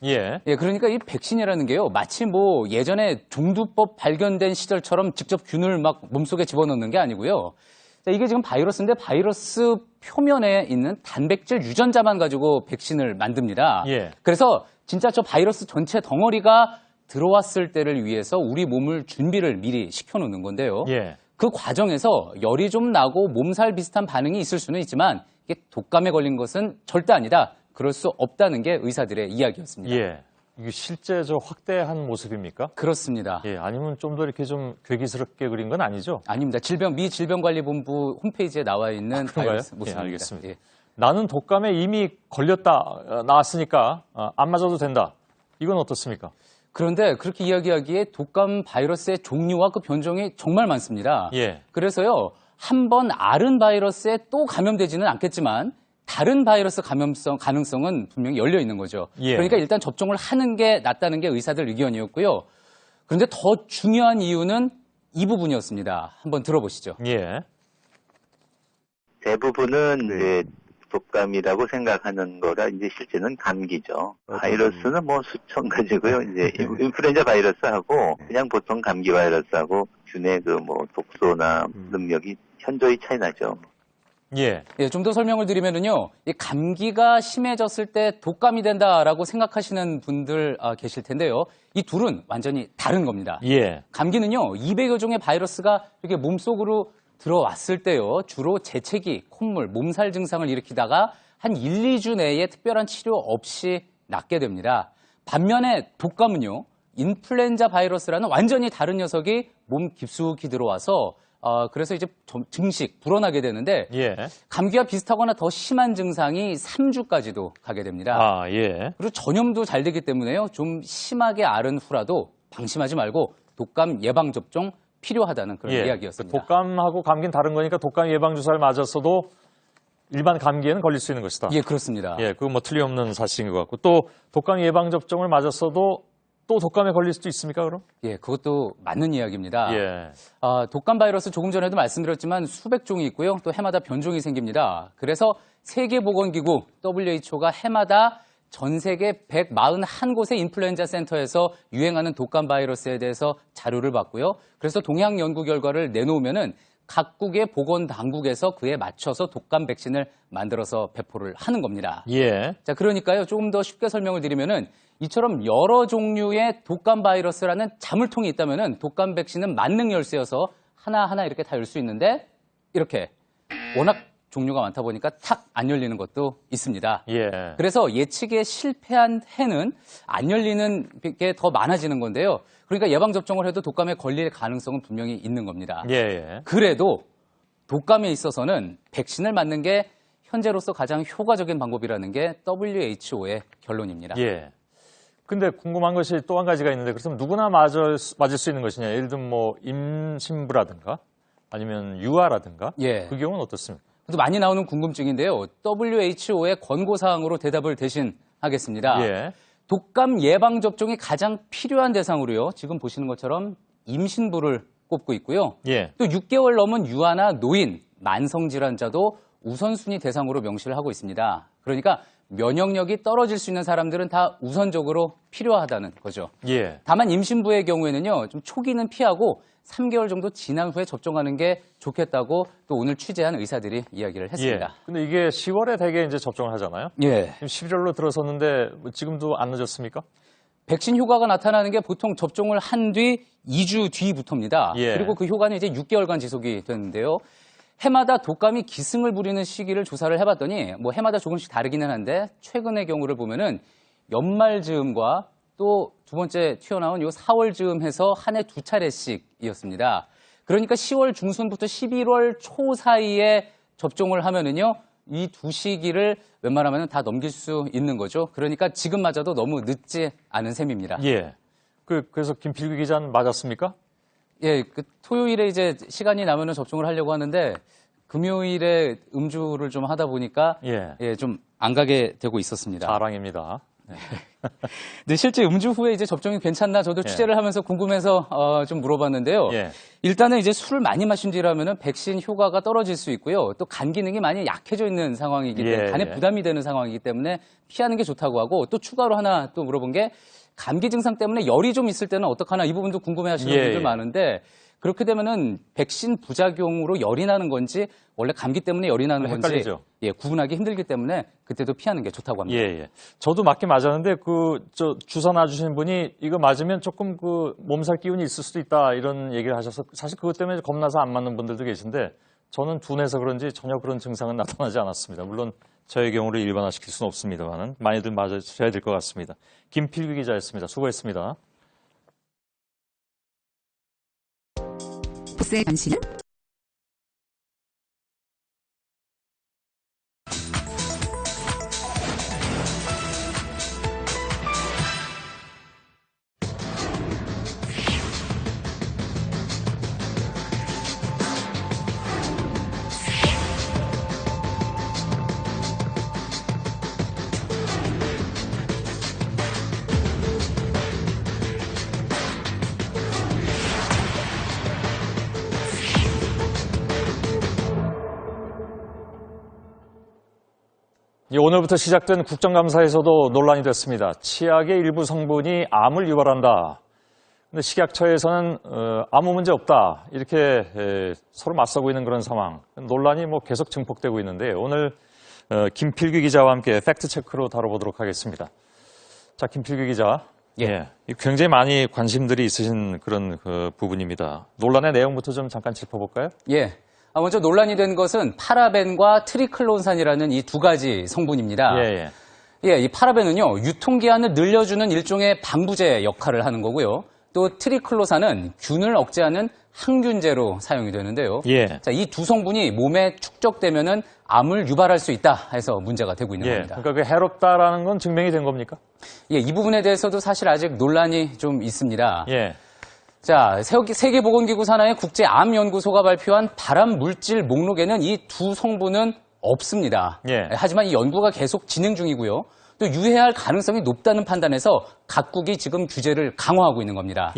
예. 예, 그러니까 이 백신이라는 게요, 마치 뭐 예전에 종두법 발견된 시절처럼 직접 균을 막 몸속에 집어넣는 게 아니고요. 자, 이게 지금 바이러스인데 바이러스 표면에 있는 단백질 유전자만 가지고 백신을 만듭니다. 예. 그래서 진짜 저 바이러스 전체 덩어리가 들어왔을 때를 위해서 우리 몸을 준비를 미리 시켜놓는 건데요. 예. 그 과정에서 열이 좀 나고 몸살 비슷한 반응이 있을 수는 있지만 이게 독감에 걸린 것은 절대 아니다. 그럴 수 없다는 게 의사들의 이야기였습니다. 예. 이게 실제 확대한 모습입니까? 그렇습니다. 예. 아니면 좀 더 이렇게 좀 괴기스럽게 그린 건 아니죠? 아닙니다. 미 질병관리본부 홈페이지에 나와 있는 바이러스 모습입니다. 예, 알겠습니다. 예. 나는 독감에 이미 걸렸다, 나왔으니까 안 맞아도 된다. 이건 어떻습니까? 그런데 그렇게 이야기하기에 독감 바이러스의 종류와 그 변종이 정말 많습니다. 예. 그래서요, 한 번 앓은 바이러스에 또 감염되지는 않겠지만 다른 바이러스 감염성 가능성은 분명히 열려 있는 거죠. 예. 그러니까 일단 접종을 하는 게 낫다는 게 의사들 의견이었고요. 그런데 더 중요한 이유는 이 부분이었습니다. 한번 들어보시죠. 예. 대부분은 이제 독감이라고 생각하는 거라 이제 실제는 감기죠. 바이러스는 뭐 수천 가지고요. 이제 인플루엔자 바이러스하고 그냥 보통 감기 바이러스하고 균의 그 뭐 독소나 능력이 현저히 차이 나죠. 예, 좀 더 설명을 드리면은요, 이 감기가 심해졌을 때 독감이 된다라고 생각하시는 분들 계실 텐데요. 이 둘은 완전히 다른 겁니다. 예. 감기는요, 200여 종의 바이러스가 이렇게 몸속으로 들어왔을 때요, 주로 재채기, 콧물, 몸살 증상을 일으키다가 한 1, 2주 내에 특별한 치료 없이 낫게 됩니다. 반면에 독감은요, 인플루엔자 바이러스라는 완전히 다른 녀석이 몸 깊숙이 들어와서 그래서 이제 증식, 불어나게 되는데 예. 감기와 비슷하거나 더 심한 증상이 3주까지도 가게 됩니다. 아, 예. 그리고 전염도 잘 되기 때문에요. 좀 심하게 앓은 후라도 방심하지 말고 독감 예방접종 필요하다는 그런 예. 이야기였습니다. 독감하고 감기는 다른 거니까 독감 예방주사를 맞았어도 일반 감기에는 걸릴 수 있는 것이다. 예, 그렇습니다. 예, 그건 뭐 틀림없는 사실인 것 같고 또 독감 예방접종을 맞았어도 또 독감에 걸릴 수도 있습니까, 그럼? 예, 그것도 맞는 이야기입니다. 예. 독감 바이러스 조금 전에도 말씀드렸지만 수백 종이 있고요. 또 해마다 변종이 생깁니다. 그래서 세계보건기구 WHO가 해마다 전 세계 141곳의 인플루엔자 센터에서 유행하는 독감 바이러스에 대해서 자료를 받고요. 그래서 동향 연구 결과를 내놓으면은 각국의 보건 당국에서 그에 맞춰서 독감 백신을 만들어서 배포를 하는 겁니다. 예. 자, 그러니까요. 조금 더 쉽게 설명을 드리면은 이처럼 여러 종류의 독감 바이러스라는 자물통이 있다면은 독감 백신은 만능 열쇠여서 하나하나 이렇게 다 열 수 있는데 이렇게 워낙 종류가 많다 보니까 탁 안 열리는 것도 있습니다. 예. 그래서 예측에 실패한 해는 안 열리는 게 더 많아지는 건데요. 그러니까 예방접종을 해도 독감에 걸릴 가능성은 분명히 있는 겁니다. 예, 예. 그래도 독감에 있어서는 백신을 맞는 게 현재로서 가장 효과적인 방법이라는 게 WHO의 결론입니다. 예. 근데 궁금한 것이 또 한 가지가 있는데 그렇다면 누구나 맞을 수 있는 것이냐? 예를 들면 뭐 임신부라든가 아니면 유아라든가 예. 그 경우는 어떻습니까? 또 많이 나오는 궁금증인데요. WHO의 권고사항으로 대답을 대신 하겠습니다. 예. 독감 예방접종이 가장 필요한 대상으로요. 지금 보시는 것처럼 임신부를 꼽고 있고요. 예. 또 6개월 넘은 유아나 노인, 만성질환자도 우선순위 대상으로 명시를 하고 있습니다. 그러니까 면역력이 떨어질 수 있는 사람들은 다 우선적으로 필요하다는 거죠. 예. 다만 임신부의 경우에는요. 좀 초기는 피하고 3개월 정도 지난 후에 접종하는 게 좋겠다고 또 오늘 취재한 의사들이 이야기를 했습니다. 예. 근데 이게 10월에 대개 이제 접종을 하잖아요. 예. 지금 11월로 들어섰는데 지금도 안 늦었습니까? 백신 효과가 나타나는 게 보통 접종을 한 뒤 2주 뒤부터입니다. 예. 그리고 그 효과는 이제 6개월간 지속이 되는데요. 해마다 독감이 기승을 부리는 시기를 조사를 해봤더니 뭐 해마다 조금씩 다르기는 한데 최근의 경우를 보면은 연말 즈음과 또 두 번째 튀어나온 요 4월 즈음 해서 한 해 2차례씩이었습니다. 그러니까 10월 중순부터 11월 초 사이에 접종을 하면은요. 이 두 시기를 웬만하면 다 넘길 수 있는 거죠. 그러니까 지금 맞아도 너무 늦지 않은 셈입니다. 예. 그래서 김필규 기자는 맞았습니까? 예, 토요일에 이제 시간이 나면은 접종을 하려고 하는데 금요일에 음주를 좀 하다 보니까 예, 좀 안 가게 되고 있었습니다. 자랑입니다. 네. 근데 실제 음주 후에 이제 접종이 괜찮나 저도 취재를 하면서 궁금해서 좀 물어봤는데요. 예. 일단은 이제 술을 많이 마신 뒤라면은 백신 효과가 떨어질 수 있고요. 또 간 기능이 많이 약해져 있는 상황이기 때문에 간에 부담이 되는 상황이기 때문에 피하는 게 좋다고 하고 또 추가로 하나 또 물어본 게 감기 증상 때문에 열이 좀 있을 때는 어떡하나 이 부분도 궁금해하시는 분들 많은데 그렇게 되면은 백신 부작용으로 열이 나는 건지 원래 감기 때문에 열이 나는 건지 헷갈리죠. 예, 구분하기 힘들기 때문에 그때도 피하는 게 좋다고 합니다. 예. 저도 맞긴 맞았는데 주사 놔주신 분이 이거 맞으면 조금 몸살 기운이 있을 수도 있다 이런 얘기를 하셔서 사실 그것 때문에 겁나서 안 맞는 분들도 계신데 저는 둔해서 그런지 전혀 그런 증상은 나타나지 않았습니다. 물론 저의 경우를 일반화시킬 수는 없습니다만 많이들 맞으셔야 될 것 같습니다. 김필규 기자였습니다. 수고했습니다. 보스의 관심은? 오늘부터 시작된 국정감사에서도 논란이 됐습니다. 치약의 일부 성분이 암을 유발한다. 근데 식약처에서는 아무 문제 없다. 이렇게 서로 맞서고 있는 그런 상황. 논란이 계속 증폭되고 있는데 오늘 김필규 기자와 함께 팩트체크로 다뤄보도록 하겠습니다. 자, 김필규 기자. 예. 굉장히 많이 관심들이 있으신 그런 부분입니다. 논란의 내용부터 좀 잠깐 짚어볼까요? 예. 먼저 논란이 된 것은 파라벤과 트리클론산이라는 이 두 가지 성분입니다. 이 파라벤은요, 유통기한을 늘려주는 일종의 방부제 역할을 하는 거고요. 또 트리클로산은 균을 억제하는 항균제로 사용이 되는데요. 자, 이 두 성분이 몸에 축적되면은 암을 유발할 수 있다 해서 문제가 되고 있는 겁니다. 그러니까 해롭다라는 건 증명이 된 겁니까? 이 부분에 대해서도 사실 아직 논란이 좀 있습니다. 자, 세계보건기구 산하의 국제암연구소가 발표한 발암 물질 목록에는 이 두 성분은 없습니다. 하지만 이 연구가 계속 진행 중이고요. 또 유해할 가능성이 높다는 판단에서 각국이 지금 규제를 강화하고 있는 겁니다.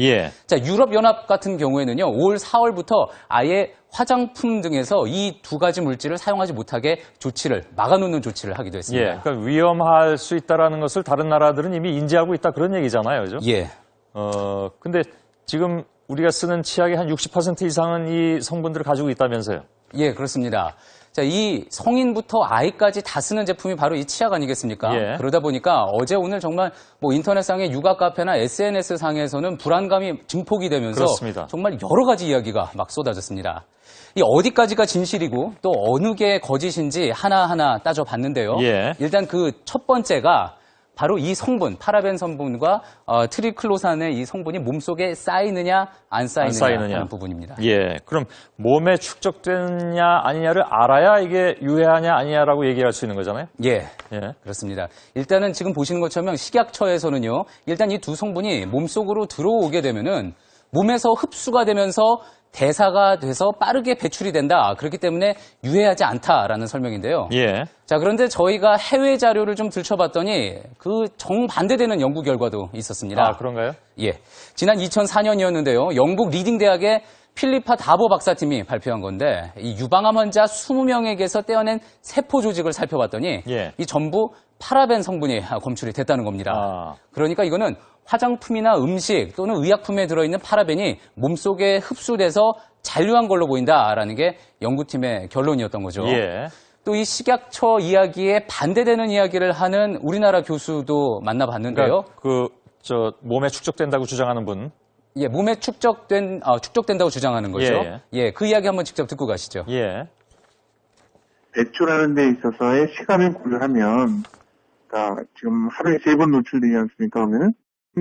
자, 유럽연합 같은 경우에는요, 5월, 4월부터 아예 화장품 등에서 이 두 가지 물질을 사용하지 못하게 막아놓는 조치를 하기도 했습니다. 그러니까 위험할 수 있다는 것을 다른 나라들은 이미 인지하고 있다 그런 얘기잖아요. 그죠? 근데 지금 우리가 쓰는 치약의 한 60% 이상은 이 성분들을 가지고 있다면서요? 그렇습니다. 자, 이 성인부터 아이까지 다 쓰는 제품이 바로 이 치약 아니겠습니까? 그러다 보니까 어제 오늘 정말 인터넷상의 육아 카페나 SNS상에서는 불안감이 증폭이 되면서 정말 여러 가지 이야기가 막 쏟아졌습니다. 이 어디까지가 진실이고 또 어느 게 거짓인지 하나하나 따져봤는데요. 일단 그 첫 번째가 바로 이 성분, 파라벤 성분과 트리클로산의 이 성분이 몸속에 쌓이느냐 안 쌓이느냐 하는 부분입니다. 그럼 몸에 축적되느냐 아니냐를 알아야 이게 유해하냐 아니냐라고 얘기할 수 있는 거잖아요? 그렇습니다. 일단은 지금 보시는 것처럼 식약처에서는요, 일단 이 두 성분이 몸속으로 들어오게 되면은 몸에서 흡수가 되면서 대사가 돼서 빠르게 배출이 된다. 그렇기 때문에 유해하지 않다라는 설명인데요. 자, 그런데 저희가 해외 자료를 좀 들춰봤더니 그 정반대되는 연구 결과도 있었습니다. 그런가요? 지난 2004년이었는데요. 영국 리딩 대학의 필리파 다보 박사팀이 발표한 건데 이 유방암 환자 20명에게서 떼어낸 세포 조직을 살펴봤더니 이 전부 파라벤 성분이 검출이 됐다는 겁니다. 그러니까 이거는 화장품이나 음식 또는 의약품에 들어있는 파라벤이 몸속에 흡수돼서 잔류한 걸로 보인다라는 게 연구팀의 결론이었던 거죠. 또 이 식약처 이야기에 반대되는 이야기를 하는 우리나라 교수도 만나봤는데요. 그러니까 몸에 축적된다고 주장하는 분. 몸에 축적된다고 주장하는 거죠. 그 이야기 한번 직접 듣고 가시죠. 배출하는 데 있어서의 시간을 고려하면, 그러니까 지금 하루에 3번 노출되지 않습니까? 그러면은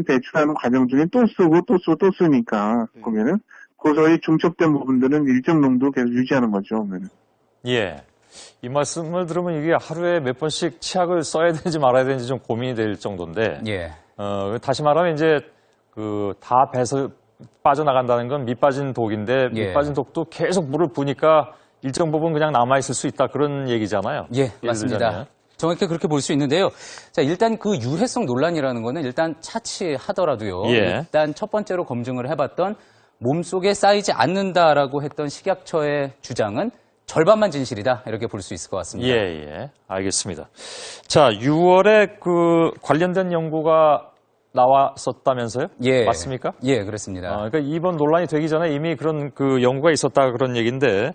배출하는 과정 중에 또 쓰고 또 쓰고 또 쓰니까 그러면은 그 사이 중첩된 부분들은 일정 농도 계속 유지하는 거죠. 그러면은. 이 말씀을 들으면 이게 하루에 몇 번씩 치약을 써야 되는지 말아야 되는지 좀 고민이 될 정도인데. 다시 말하면 이제 다 배서 빠져나간다는 건 밑빠진 독인데 밑빠진 독도 계속 물을 부니까 일정 부분 그냥 남아있을 수 있다 그런 얘기잖아요. 맞습니다. 정확히 그렇게 볼 수 있는데요. 자, 일단 그 유해성 논란이라는 거는 일단 차치하더라도요. 일단 첫 번째로 검증을 해봤던 몸속에 쌓이지 않는다라고 했던 식약처의 주장은 절반만 진실이다. 이렇게 볼 수 있을 것 같습니다. 알겠습니다. 자, 6월에 관련된 연구가 나왔었다면서요? 맞습니까? 그렇습니다. 그러니까 이번 논란이 되기 전에 이미 그런 연구가 있었다 그런 얘기인데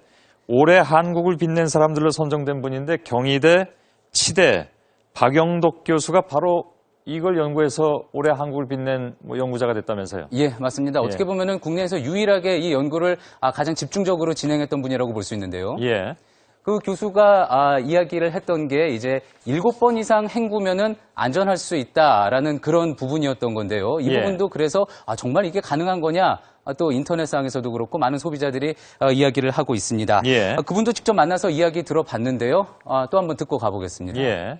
올해 한국을 빛낸 사람들로 선정된 분인데 경희대, 치대, 박영덕 교수가 바로 이걸 연구해서 올해 한국을 빛낸 연구자가 됐다면서요? 맞습니다. 어떻게 보면은 국내에서 유일하게 이 연구를 가장 집중적으로 진행했던 분이라고 볼 수 있는데요. 그 교수가 이야기를 했던 게 이제 7번 이상 헹구면은 안전할 수 있다라는 그런 부분이었던 건데요. 이 부분도 그래서 정말 이게 가능한 거냐? 또 인터넷상에서도 그렇고 많은 소비자들이 이야기를 하고 있습니다. 그분도 직접 만나서 이야기 들어봤는데요. 또 한번 듣고 가보겠습니다.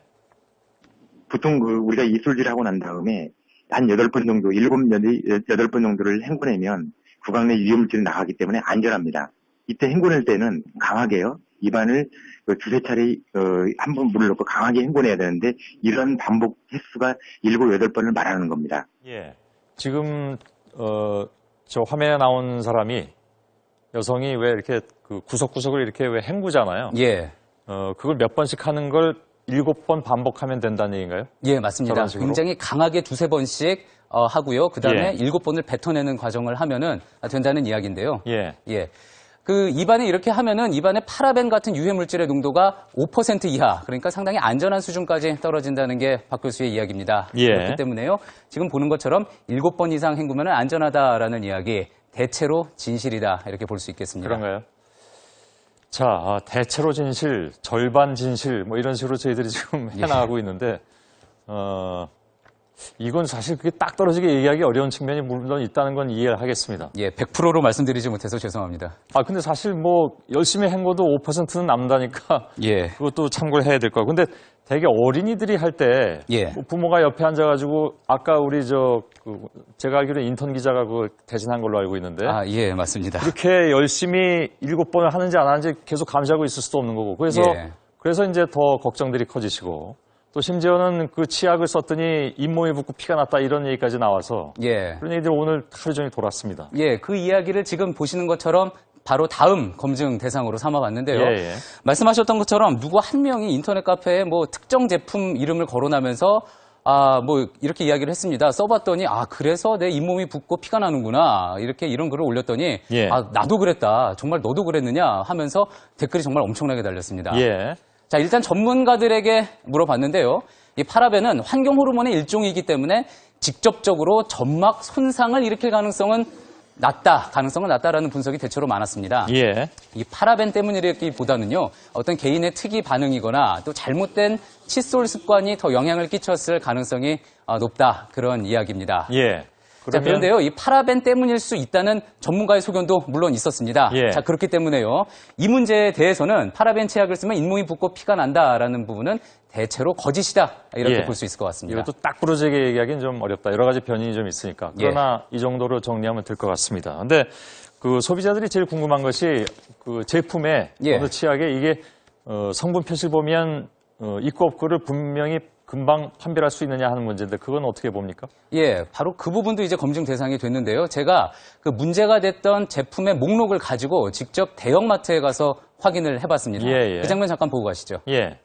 보통 우리가 이술질을 하고 난 다음에 한 8번 정도, 8번 정도를 헹궈내면 구강 내 유해물질이 나가기 때문에 안전합니다. 이때 헹궈낼 때는 강하게요. 입안을 두세 차례 한 번 물을 넣고 강하게 헹궈내야 되는데 이런 반복 횟수가 7, 8번을 말하는 겁니다. 지금 저 화면에 나온 사람이 여성이 왜 이렇게 구석구석을 이렇게 왜 헹구잖아요. 그걸 몇 번씩 하는 걸 7번 반복하면 된다는 얘기인가요? 예, 맞습니다. 저런 식으로? 굉장히 강하게 두세 번씩 하고요. 그 다음에 예. 7번을 뱉어내는 과정을 하면은 된다는 이야기인데요. 예. 예. 그 입안에 이렇게 하면은 입안에 파라벤 같은 유해 물질의 농도가 5% 이하, 그러니까 상당히 안전한 수준까지 떨어진다는 게 박 교수의 이야기입니다. 예. 그렇기 때문에요. 지금 보는 것처럼 7번 이상 헹구면 안전하다라는 이야기, 대체로 진실이다 이렇게 볼 수 있겠습니다. 그런가요? 자, 대체로 진실, 절반 진실, 뭐 이런 식으로 저희들이 지금 해나가고 있는데, 이건 사실 그게 딱 떨어지게 얘기하기 어려운 측면이 물론 있다는 건 이해를 하겠습니다. 예, 100%로 말씀드리지 못해서 죄송합니다. 근데 사실 뭐 열심히 헹궈도 5%는 남다니까 예. 그것도 참고를 해야 될 거고. 근데 되게 어린이들이 할 때 예. 부모가 옆에 앉아가지고 아까 우리 제가 알기로 인턴 기자가 그걸 대신한 걸로 알고 있는데. 예, 맞습니다. 이렇게 열심히 7번을 하는지 안 하는지 계속 감시하고 있을 수도 없는 거고. 그래서 이제 더 걱정들이 커지시고. 또 심지어는 그 치약을 썼더니 잇몸이 붓고 피가 났다 이런 얘기까지 나와서 그런 얘기들 오늘 하루 종일 돌았습니다. 예, 그 이야기를 지금 보시는 것처럼 바로 다음 검증 대상으로 삼아봤는데요. 예. 말씀하셨던 것처럼 누구 한 명이 인터넷 카페에 뭐 특정 제품 이름을 거론하면서 뭐 이렇게 이야기를 했습니다. 써봤더니 그래서 내 잇몸이 붓고 피가 나는구나 이런 글을 올렸더니 나도 그랬다. 정말 너도 그랬느냐 하면서 댓글이 정말 엄청나게 달렸습니다. 예. 자, 일단 전문가들에게 물어봤는데요. 이 파라벤은 환경 호르몬의 일종이기 때문에 직접적으로 점막 손상을 일으킬 가능성은 낮다라는 분석이 대체로 많았습니다. 예. 이 파라벤 때문이라기보다는요, 어떤 개인의 특이 반응이거나 또 잘못된 칫솔 습관이 더 영향을 끼쳤을 가능성이 높다. 그런 이야기입니다. 예. 자, 그런데요, 이 파라벤 때문일 수 있다는 전문가의 소견도 물론 있었습니다. 예. 자, 그렇기 때문에요, 이 문제에 대해서는 파라벤 치약을 쓰면 잇몸이 붓고 피가 난다라는 부분은 대체로 거짓이다. 이렇게 볼 수 있을 것 같습니다. 이것도 딱 부러지게 얘기하기는 좀 어렵다. 여러 가지 변인이 좀 있으니까. 그러나 이 정도로 정리하면 될 것 같습니다. 근데 그 소비자들이 제일 궁금한 것이 그 제품에 어느 치약에 이게 성분 표시를 보면 있고 없고를 분명히 금방 판별할 수 있느냐 하는 문제인데 그건 어떻게 봅니까? 예, 바로 그 부분도 이제 검증 대상이 됐는데요. 제가 그 문제가 됐던 제품의 목록을 가지고 직접 대형마트에 가서 확인을 해봤습니다. 그 장면 잠깐 보고 가시죠. 예.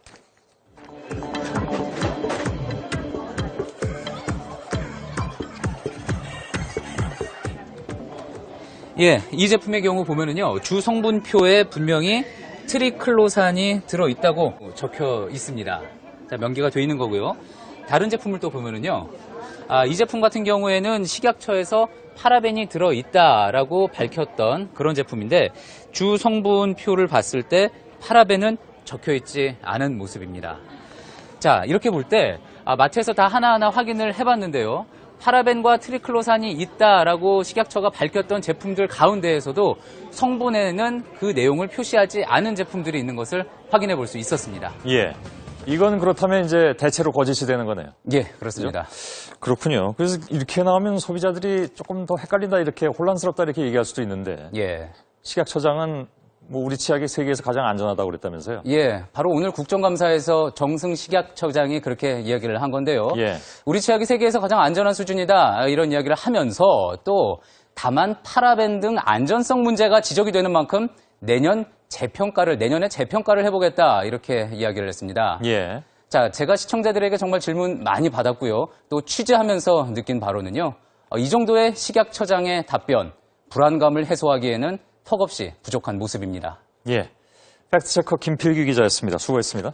예, 이 제품의 경우 보면은요, 주 성분표에 분명히 트리클로산이 들어있다고 적혀 있습니다. 자, 명기가 돼 있는 거고요. 다른 제품을 또 보면은요, 이 제품 같은 경우에는 식약처에서 파라벤이 들어있다라고 밝혔던 그런 제품인데 주 성분표를 봤을 때 파라벤은 적혀 있지 않은 모습입니다. 자, 이렇게 볼 때 마트에서 다 하나하나 확인을 해봤는데요. 파라벤과 트리클로산이 있다라고 식약처가 밝혔던 제품들 가운데에서도 성분에는 그 내용을 표시하지 않은 제품들이 있는 것을 확인해 볼 수 있었습니다. 예. 이건 그렇다면 이제 대체로 거짓이 되는 거네요. 예, 그렇습니다. 그렇죠? 그렇군요. 그래서 이렇게 나오면 소비자들이 조금 더 헷갈린다, 이렇게 혼란스럽다 이렇게 얘기할 수도 있는데. 예. 식약처장은 뭐 우리 치약이 세계에서 가장 안전하다고 그랬다면서요? 예, 바로 오늘 국정감사에서 정승 식약처장이 그렇게 이야기를 한 건데요. 예. 우리 치약이 세계에서 가장 안전한 수준이다 이런 이야기를 하면서 또 다만 파라벤 등 안전성 문제가 지적이 되는 만큼 내년에 재평가를 해보겠다 이렇게 이야기를 했습니다. 예. 자, 제가 시청자들에게 정말 질문 많이 받았고요. 또 취재하면서 느낀 바로는요. 이 정도의 식약처장의 답변, 불안감을 해소하기에는 턱없이 부족한 모습입니다. 예. 팩트체커 김필기 기자였습니다. 수고했습니다.